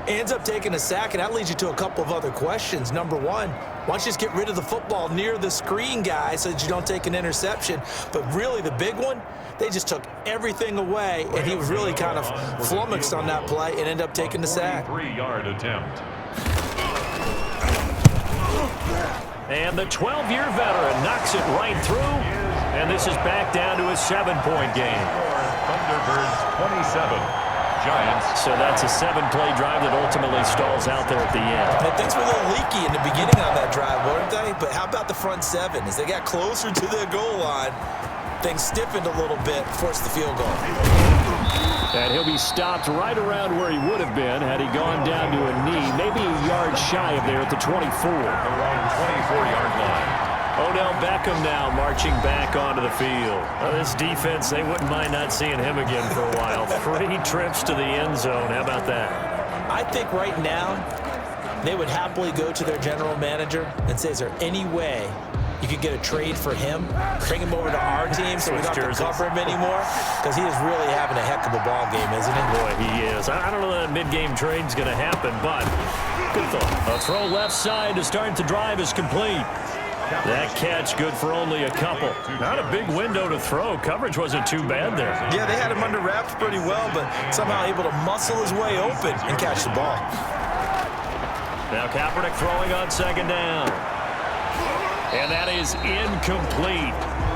Ends up taking a sack, and that leads you to a couple of other questions. Number one, why don't you just get rid of the football near the screen guy so that you don't take an interception? But really the big one, they just took everything away, and he was really kind of flummoxed on that play and ended up taking the sack. 3-yard attempt. And the 12-year veteran knocks it right through, and this is back down to a 7-point game. Thuderbirds 27. Giants. So that's a 7-play drive that ultimately stalls out there at the end. And things were a little leaky in the beginning on that drive, weren't they? But how about the front 7? As they got closer to their goal line, things stiffened a little bit, forced the field goal. And he'll be stopped right around where he would have been had he gone down to a knee, maybe a yard shy of there at the 24. Around 24-yard line. Odell Beckham now marching back onto the field. This defense, they wouldn't mind not seeing him again for a while. 3 trips to the end zone. How about that? I think right now they would happily go to their general manager and say, is there any way you could get a trade for him, bring him over to our team so we don't have to cover him anymore? Because he is really having a heck of a ball game, isn't he? Boy, he is. I don't know that mid-game trade's going to happen, but good thought. A throw left side to start the drive is complete. That catch good for only a couple. Not a big window to throw. Coverage wasn't too bad there. Yeah, they had him under wraps pretty well, but somehow able to muscle his way open and catch the ball. Now Kaepernick throwing on 2nd down. And that is incomplete.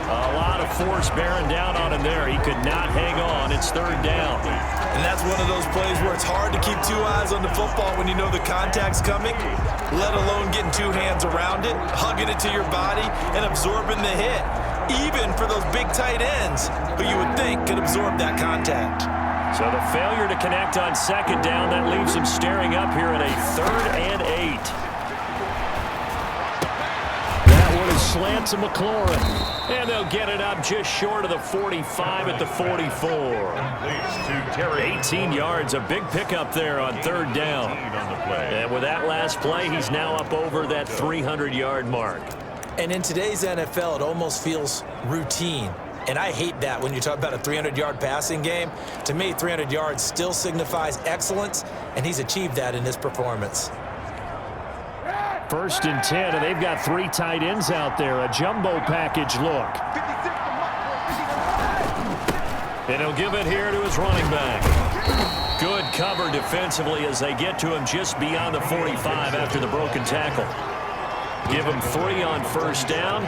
A lot of force bearing down on him there. He could not hang on. It's third down. And that's one of those plays where it's hard to keep 2 eyes on the football when you know the contact's coming, let alone getting 2 hands around it, hugging it to your body, and absorbing the hit. Even for those big tight ends who you would think could absorb that contact. So the failure to connect on second down, that leaves him staring up here at a 3rd and 8. That one is slant to McLaurin. And they'll get it up just short of the 45 at the 44. 18 yards, a big pickup there on 3rd down. And with that last play, he's now up over that 300-yard mark. And in today's NFL, it almost feels routine. And I hate that when you talk about a 300-yard passing game. To me, 300 yards still signifies excellence, and he's achieved that in this performance. 1st and 10, and they've got 3 tight ends out there. A jumbo package look. And he'll give it here to his running back. Good cover defensively as they get to him just beyond the 45 after the broken tackle. Give him 3 on 1st down.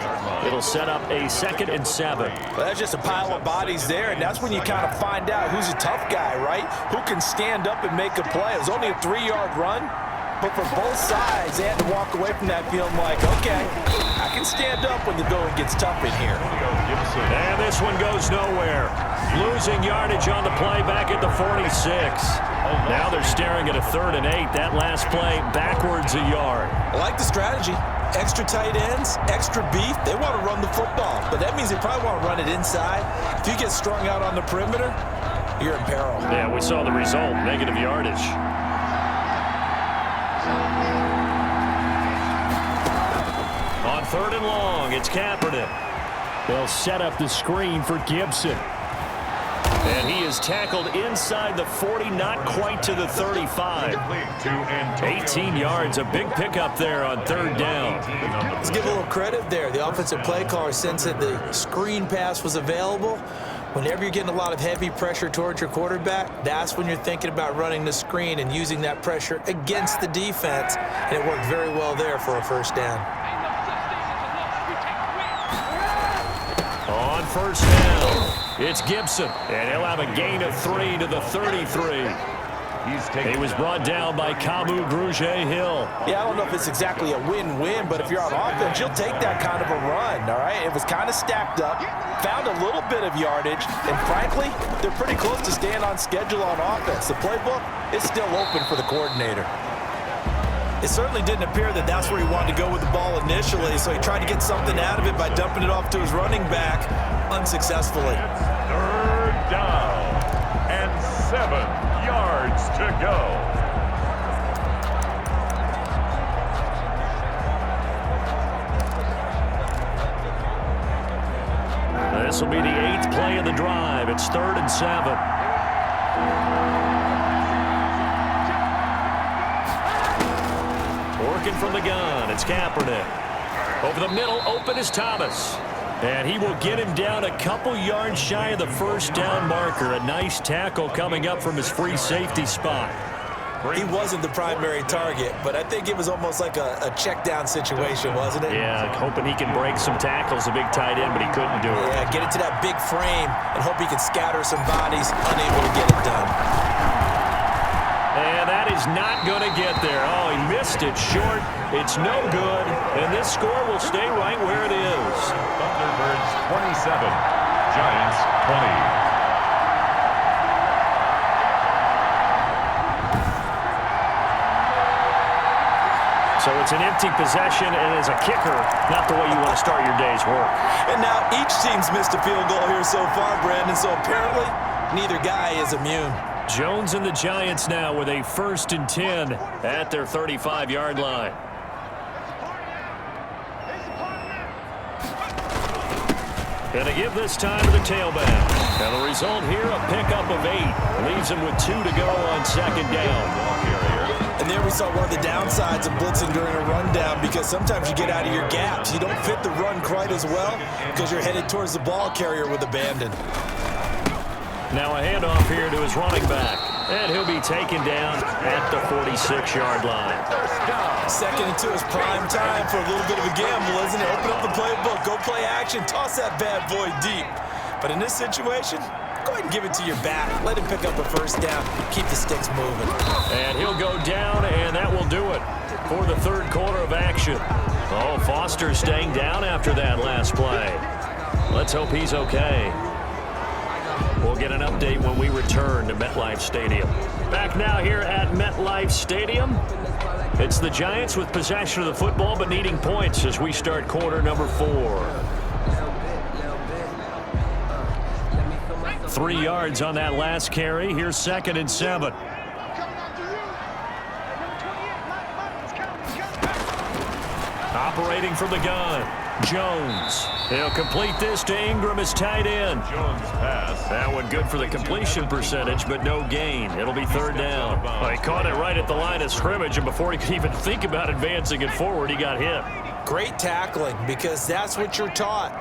It'll set up a 2nd and 7. Well, that's just a pile of bodies there, and that's when you kind of find out who's a tough guy, right? Who can stand up and make a play. It was only a 3-yard run, but for both sides, they had to walk away from that feeling like, okay, I can stand up when the going gets tough in here. And this one goes nowhere. Losing yardage on the play back at the 46. Now they're staring at a 3rd and 8. That last play backwards a yard. I like the strategy. Extra tight ends, extra beef. They want to run the football, but that means they probably want to run it inside. If you get strung out on the perimeter, you're in peril. Yeah, we saw the result, negative yardage. On 3rd and long, it's Kaepernick. They'll set up the screen for Gibson. And he is tackled inside the 40, not quite to the 35. 18 yards, a big pickup there on 3rd down. Let's give a little credit there. The offensive play caller sensed that the screen pass was available. Whenever you're getting a lot of heavy pressure towards your quarterback, that's when you're thinking about running the screen and using that pressure against the defense. And it worked very well there for a 1st down. On 1st down, it's Gibson, and he'll have a gain of 3 to the 33. He was brought down by Kamu Grugier-Hill. Yeah, I don't know if it's exactly a win-win, but if you're on offense, you'll take that kind of a run, all right? It was kind of stacked up, found a little bit of yardage, and frankly, they're pretty close to staying on schedule on offense. The playbook is still open for the coordinator. It certainly didn't appear that that's where he wanted to go with the ball initially, so he tried to get something out of it by dumping it off to his running back unsuccessfully. 3rd down and 7 yards to go. This will be the 8th play of the drive. It's 3rd and 7. Working from the gun, it's Kaepernick. Over the middle, open is Thomas. And he will get him down a couple yards shy of the 1st down marker. A nice tackle coming up from his free safety spot. He wasn't the primary target, but I think it was almost like a check down situation, wasn't it? Yeah, hoping he can break some tackles, a big tight end, but he couldn't do it. Yeah, get it to that big frame and hope he can scatter some bodies, unable to get it done. And that is not going to get there. Oh, he missed it short. It's no good. And this score will stay right where it is. Thuderbirds 27, Giants 20. So it's an empty possession, and as a kicker, not the way you want to start your day's work. And now each team's missed a field goal here so far, Brandon, so apparently neither guy is immune. Jones and the Giants now with a 1st and 10 at their 35-yard line. And they give this time to the tailback. And the result here, a pickup of 8. Leaves him with 2 to go on 2nd down. And there we saw one of the downsides of blitzing during a rundown, because sometimes you get out of your gaps. You don't fit the run quite as well because you're headed towards the ball carrier with abandon. Now a handoff here to his running back. And he'll be taken down at the 46-yard line. Second and 2 is prime time for a little bit of a gamble, isn't it? Open up the playbook, go play action, toss that bad boy deep. But in this situation, go ahead and give it to your back. Let him pick up a first down. Keep the sticks moving. And he'll go down, and that will do it for the third quarter of action. Oh, Foster staying down after that last play. Let's hope he's okay. We'll get an update when we return to MetLife Stadium. Back now here at MetLife Stadium. It's the Giants with possession of the football but needing points as we start quarter number 4. 3 yards on that last carry. Here's 2nd and 7. Operating from the gun, Jones. He'll complete this to Ingram as tight end. Jones pass. That one good for the completion percentage, but no gain. It'll be 3rd down. Well, he caught it right at the line of scrimmage, and before he could even think about advancing it forward, he got hit. Great tackling, because that's what you're taught.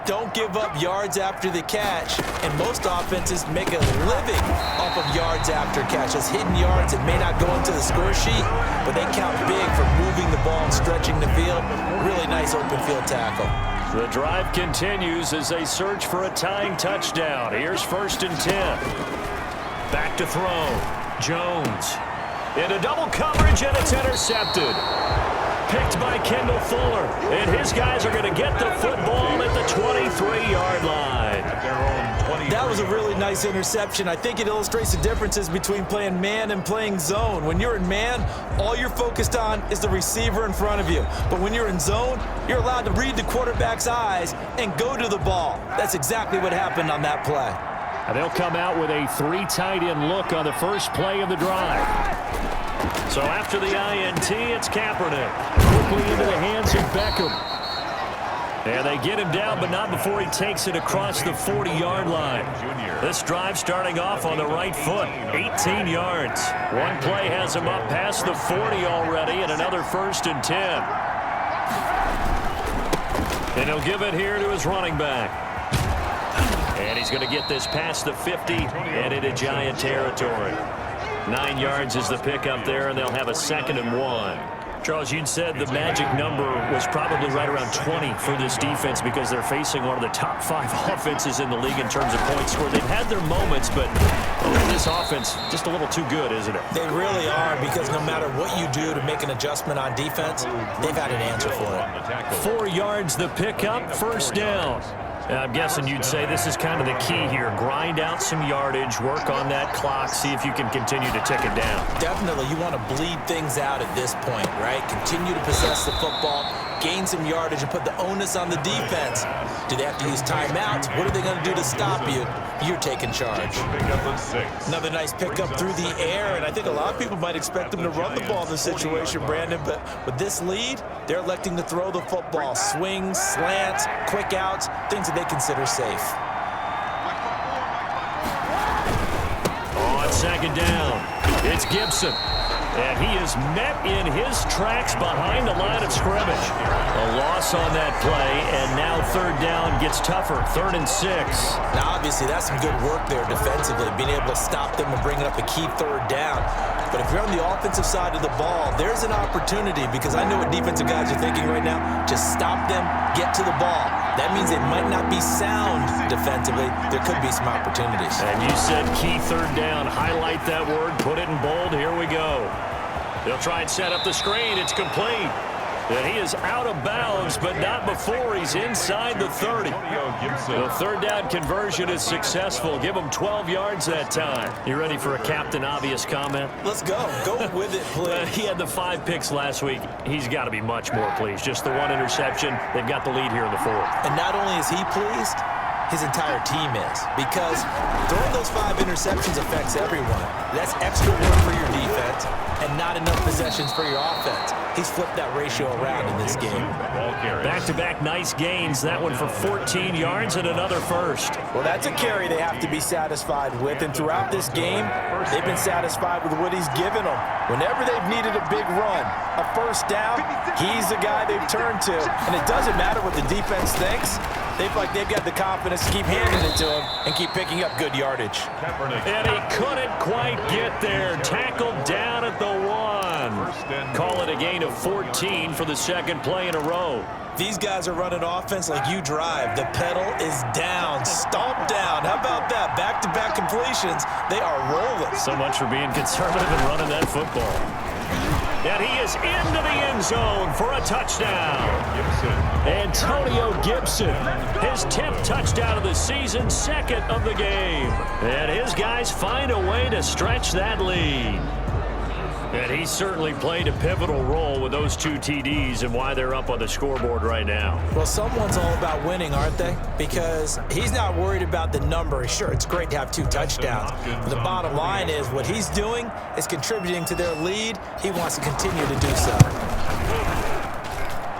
Don't give up yards after the catch, and most offenses make a living off of yards after catch. Those hidden yards that may not go into the score sheet, but they count big for moving the ball and stretching the field. Really nice open field tackle. The drive continues as they search for a tying touchdown. Here's 1st and 10. Back to throw. Jones into double coverage, and it's intercepted. Picked by Kendall Fuller, and his guys are going to get the football at the 23-yard line. That was a really nice interception. I think it illustrates the differences between playing man and playing zone. When you're in man, all you're focused on is the receiver in front of you. But when you're in zone, you're allowed to read the quarterback's eyes and go to the ball. That's exactly what happened on that play. And they'll come out with a 3 tight end look on the first play of the drive. So after the INT, it's Kaepernick. Quickly into the hands of Beckham. And they get him down, but not before he takes it across the 40-yard line. This drive starting off on the right foot, 18 yards. One play has him up past the 40 already, and another 1st and 10. And he'll give it here to his running back. And he's going to get this past the 50 and into Giant territory. 9 yards is the pickup there, and they'll have a 2nd and 1. Charles, you said the magic number was probably right around 20 for this defense because they're facing one of the top 5 offenses in the league in terms of points scored. They've had their moments, but this offense just a little too good, isn't it? They really are, because no matter what you do to make an adjustment on defense, they've had an answer for it. 4 yards the pickup, 1st down. I'm guessing you'd say this is kind of the key here. Grind out some yardage, work on that clock, see if you can continue to tick it down. Definitely. You want to bleed things out at this point, right? Continue to possess the football, gain some yardage, and put the onus on the defense. Do they have to use timeouts? What are they going to do to stop you? You're taking charge. Another nice pickup through the air, and I think a lot of people might expect them to run the ball in this situation, Brandon, but with this lead, they're electing to throw the football. Swings, slants, quick outs, things that they consider safe. On 2nd down, it's Gibson. And he is met in his tracks behind the line of scrimmage. A loss on that play, and now 3rd down gets tougher, 3rd and 6. Now, obviously, that's some good work there defensively, being able to stop them and bringing up a key 3rd down. But if you're on the offensive side of the ball, there's an opportunity, because I know what defensive guys are thinking right now. Just stop them, get to the ball. That means they might not be sound defensively. There could be some opportunities. And you said key 3rd down. Highlight that word, put it in bold. Here we go. They'll try and set up the screen. It's complete. And he is out of bounds, but not before he's inside the 30. The 3rd down conversion is successful. Give him 12 yards that time. You ready for a Captain Obvious comment? Let's go. Go with it, please. He had the 5 picks last week. He's got to be much more pleased. Just the 1 interception. They've got the lead here in the 4th. And not only is he pleased, his entire team is. Because throwing those 5 interceptions affects everyone. That's extra work for your defense and not enough possessions for your offense. He's flipped that ratio around in this game. Back-to-back nice gains. That one for 14 yards and another 1st. Well, that's a carry they have to be satisfied with. And throughout this game, they've been satisfied with what he's given them. Whenever they've needed a big run, a 1st down, he's the guy they've turned to. And it doesn't matter what the defense thinks. They feel like they've got the confidence to keep handing it to him and keep picking up good yardage. And he couldn't quite get there. Tackled down at the 1. Call it a gain of 14 for the second play in a row. These guys are running offense like you drive. The pedal is down, stomp down. How about that? Back-to-back completions. They are rolling. So much for being conservative and running that football. And he is into the end zone for a touchdown. Antonio Gibson, his 10th touchdown of the season, second of the game. And his guys find a way to stretch that lead. And he certainly played a pivotal role with those 2 TDs and why they're up on the scoreboard right now. Well, someone's all about winning, aren't they? Because he's not worried about the number. Sure, it's great to have 2 touchdowns. But the bottom line is what he's doing is contributing to their lead. He wants to continue to do so.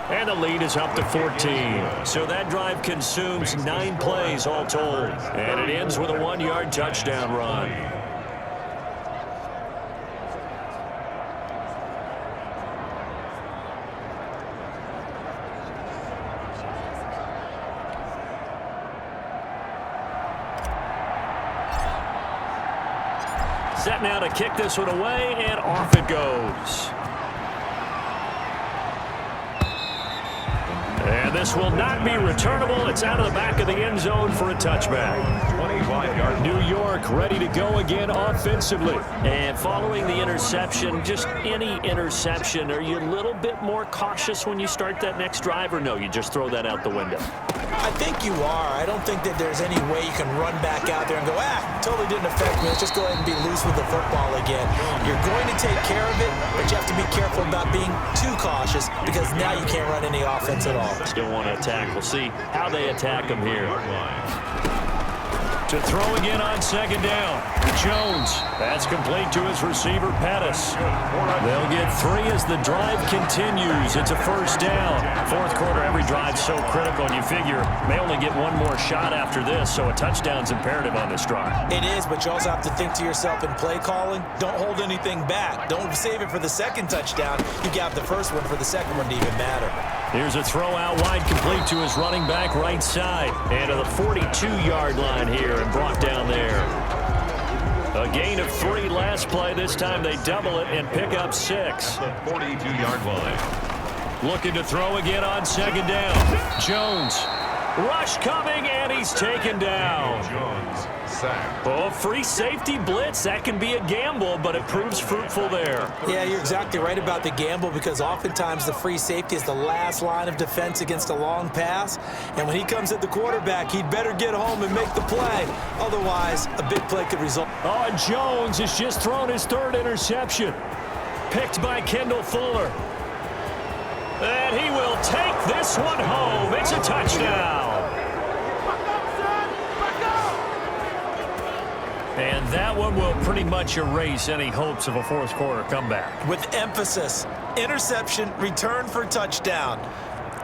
And the lead is up to 14. So that drive consumes 9 plays all told. And it ends with a 1-yard touchdown run. Set now to kick this one away, and off it goes. And this will not be returnable. It's out of the back of the end zone for a touchback. 25-yard. New York ready to go again offensively. And following the interception, just any interception, are you a little bit more cautious when you start that next drive, or no, you just throw that out the window? I think you are. I don't think that there's any way you can run back out there and go, totally didn't affect me. Let's just go ahead and be loose with the football again. You're going to take care of it, but you have to be careful about being too cautious because now you can't run any offense at all. Still want to attack. We'll see how they attack him here. To throw again on second down. Jones. That's complete to his receiver, Pettis. They'll get 3 as the drive continues. It's a first down. Fourth quarter, every drive so critical, and you figure may only get one more shot after this, so a touchdown's imperative on this drive. It is, but you also have to think to yourself in play calling, don't hold anything back. Don't save it for the second touchdown. You got the first one for the second one to even matter. Here's a throw out wide, complete to his running back right side. And to the 42-yard line here and brought down there. A gain of 3 last play. This time they double it and pick up 6. The 42-yard line. Looking to throw again on second down. Jones. Rush coming, and he's taken down. Jones sacked. Oh, free safety blitz. That can be a gamble, but it proves fruitful there. Yeah, you're exactly right about the gamble because oftentimes the free safety is the last line of defense against a long pass. And when he comes at the quarterback, he'd better get home and make the play. Otherwise, a big play could result. Oh, and Jones has just thrown his 3rd interception. Picked by Kendall Fuller. And he will take this one home. It's a touchdown. And that one will pretty much erase any hopes of a fourth quarter comeback. With emphasis, interception, return for touchdown.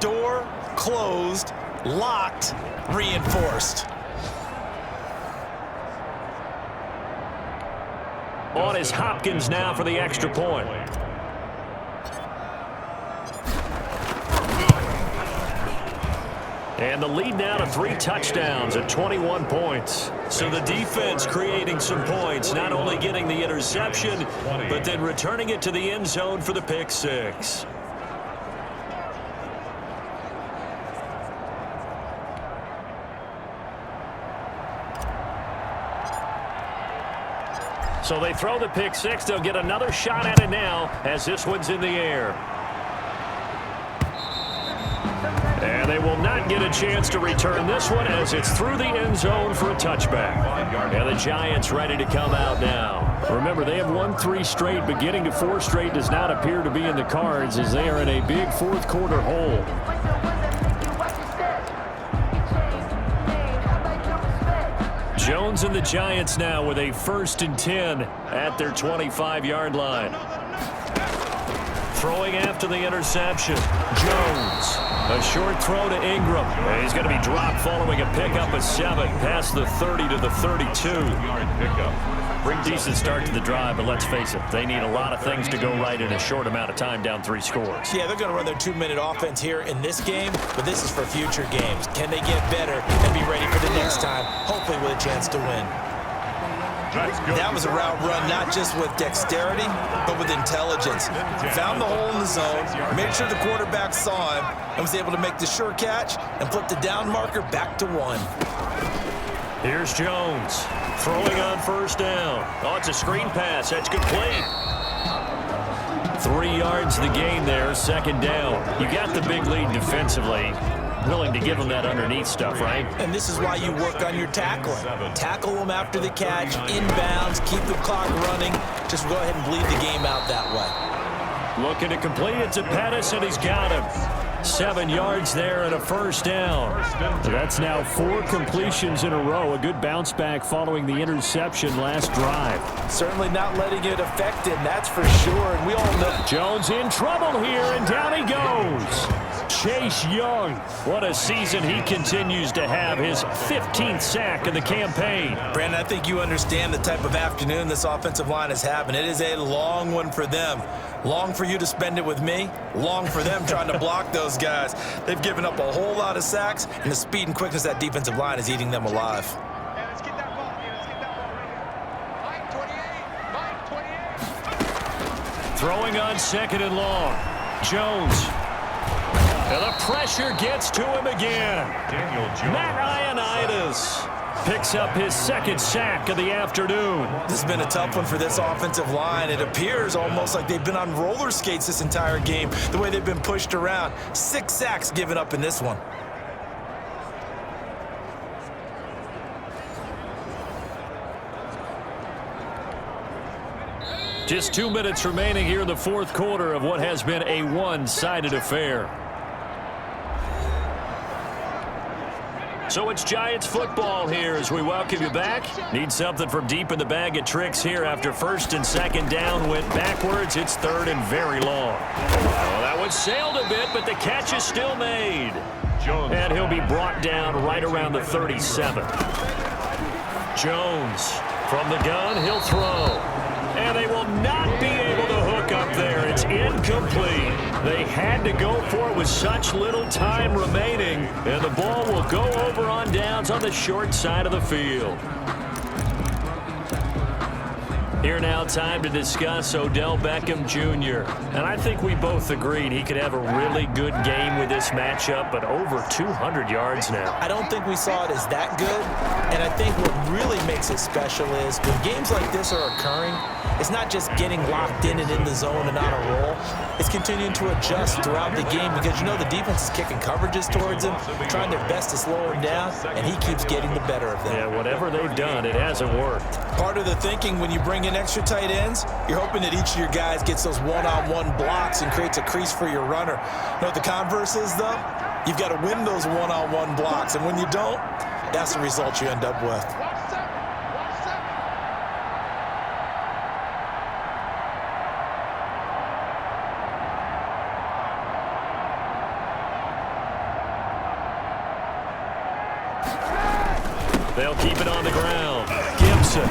Door closed, locked, reinforced. On is Hopkins now for the extra point. And the lead now to 3 touchdowns at 21 points. So the defense creating some points, not only getting the interception, but then returning it to the end zone for the pick 6. So they throw the pick 6. They'll get another shot at it now as this one's in the air. And they will not get a chance to return this one as it's through the end zone for a touchback. And the Giants ready to come out now. Remember, they have won 3 straight, but getting to 4 straight does not appear to be in the cards as they are in a big fourth quarter hole. Jones and the Giants now with a 1st and 10 at their 25-yard line. Throwing after the interception. Jones. A short throw to Ingram. And he's going to be dropped following a pickup of 7 past the 30 to the 32-yard pickup. Bring decent start to the drive, but let's face it, they need a lot of things to go right in a short amount of time, down 3 scores. Yeah, they're going to run their 2-minute offense here in this game, but this is for future games. Can they get better and be ready for the next time, hopefully with a chance to win? That's good. That was a route run not just with dexterity, but with intelligence. Found the hole in the zone, made sure the quarterback saw him, and was able to make the sure catch and flip the down marker back to 1. Here's Jones throwing on first down. Oh, it's a screen pass. That's complete. 3 yards the gain there, second down. You got the big lead defensively. Willing to give them that underneath stuff, right? And this is why you work on your tackling. Tackle them after the catch, inbounds, keep the clock running. Just go ahead and bleed the game out that way. Looking to complete it to Pettis, and he's got him. 7 yards there and a first down. That's now 4 completions in a row. A good bounce back following the interception last drive. Certainly not letting it affect him, that's for sure. And we all know Jones in trouble here, and down he goes. Chase Young. What a season he continues to have. His 15th sack of the campaign. Brandon, I think you understand the type of afternoon this offensive line is having. It is a long one for them. Long for you to spend it with me. Long for them trying to block those guys. They've given up a whole lot of sacks, and the speed and quickness of that defensive line is eating them alive. Throwing on second and long. Jones. And the pressure gets to him again. Matt Ioannidis picks up his 2nd sack of the afternoon. This has been a tough one for this offensive line. It appears almost like they've been on roller skates this entire game, the way they've been pushed around. 6 sacks given up in this one. Just 2 minutes remaining here in the 4th quarter of what has been a one-sided affair. So it's Giants football here as we welcome you back. Need something from deep in the bag of tricks here after 1st and 2nd down went backwards. It's 3rd and very long. Oh, that one sailed a bit, but the catch is still made. And he'll be brought down right around the 37. Jones from the gun, he'll throw. And they will not be able to hook up there. It's incomplete. They had to go for it with such little time remaining. And the ball will go over on downs on the short side of the field. Here now, time to discuss Odell Beckham Jr. And I think we both agreed he could have a really good game with this matchup, but over 200 yards now. I don't think we saw it as that good, and I think what really makes it special is when games like this are occurring, it's not just getting locked in and in the zone and on a roll. It's continuing to adjust throughout the game because you know the defense is kicking coverages towards him, trying their best to slow him down, and he keeps getting the better of them. Yeah, whatever they've done, it hasn't worked. Part of the thinking when you bring in extra tight ends, you're hoping that each of your guys gets those one-on-one blocks and creates a crease for your runner. You know what the converse is, though? You've got to win those one-on-one blocks, and when you don't, that's the result you end up with. They'll keep it on the ground. Gibson.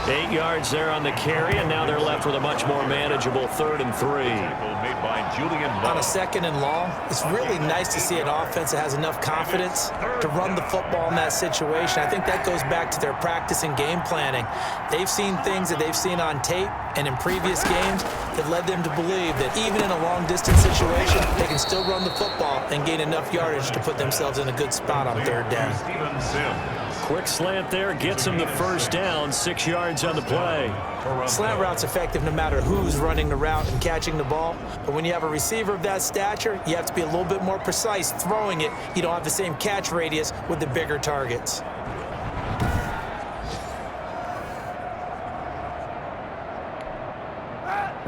8 yards there on the carry, and now they're left with a much more manageable 3rd and 3. On a 2nd and long, it's really nice to see an offense that has enough confidence to run the football in that situation. I think that goes back to their practice and game planning. They've seen things that they've seen on tape and in previous games that led them to believe that even in a long-distance situation, they can still run the football and gain enough yardage to put themselves in a good spot on 3rd down. Quick slant there gets him the first down, 6 yards on the play. Slant route's effective no matter who's running the route and catching the ball. But when you have a receiver of that stature, you have to be a little bit more precise throwing it. You don't have the same catch radius with the bigger targets.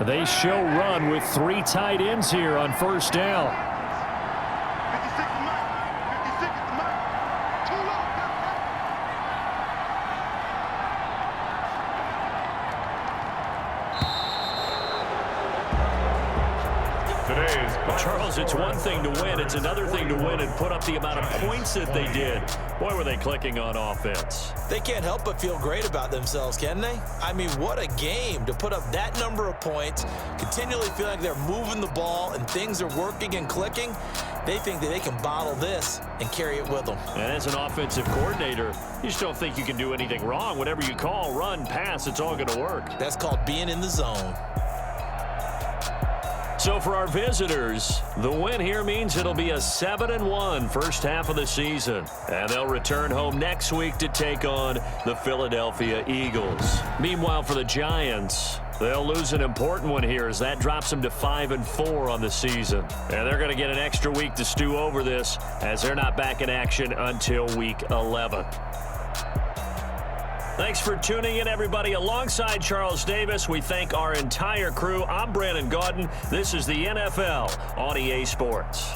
They show run with 3 tight ends here on first down. Charles, it's one thing to win. It's another thing to win and put up the amount of points that they did. Boy, were they clicking on offense. They can't help but feel great about themselves, can they? I mean, what a game to put up that number of points, continually feeling like they're moving the ball and things are working and clicking. They think that they can bottle this and carry it with them. And as an offensive coordinator, you just don't think you can do anything wrong. Whatever you call, run, pass, it's all going to work. That's called being in the zone. So for our visitors, the win here means it'll be a 7-1 first half of the season. And they'll return home next week to take on the Philadelphia Eagles. Meanwhile, for the Giants, they'll lose an important one here as that drops them to 5-4 on the season. And they're going to get an extra week to stew over this as they're not back in action until week 11. Thanks for tuning in, everybody. Alongside Charles Davis, we thank our entire crew. I'm Brandon Gaudin. This is the NFL on EA Sports.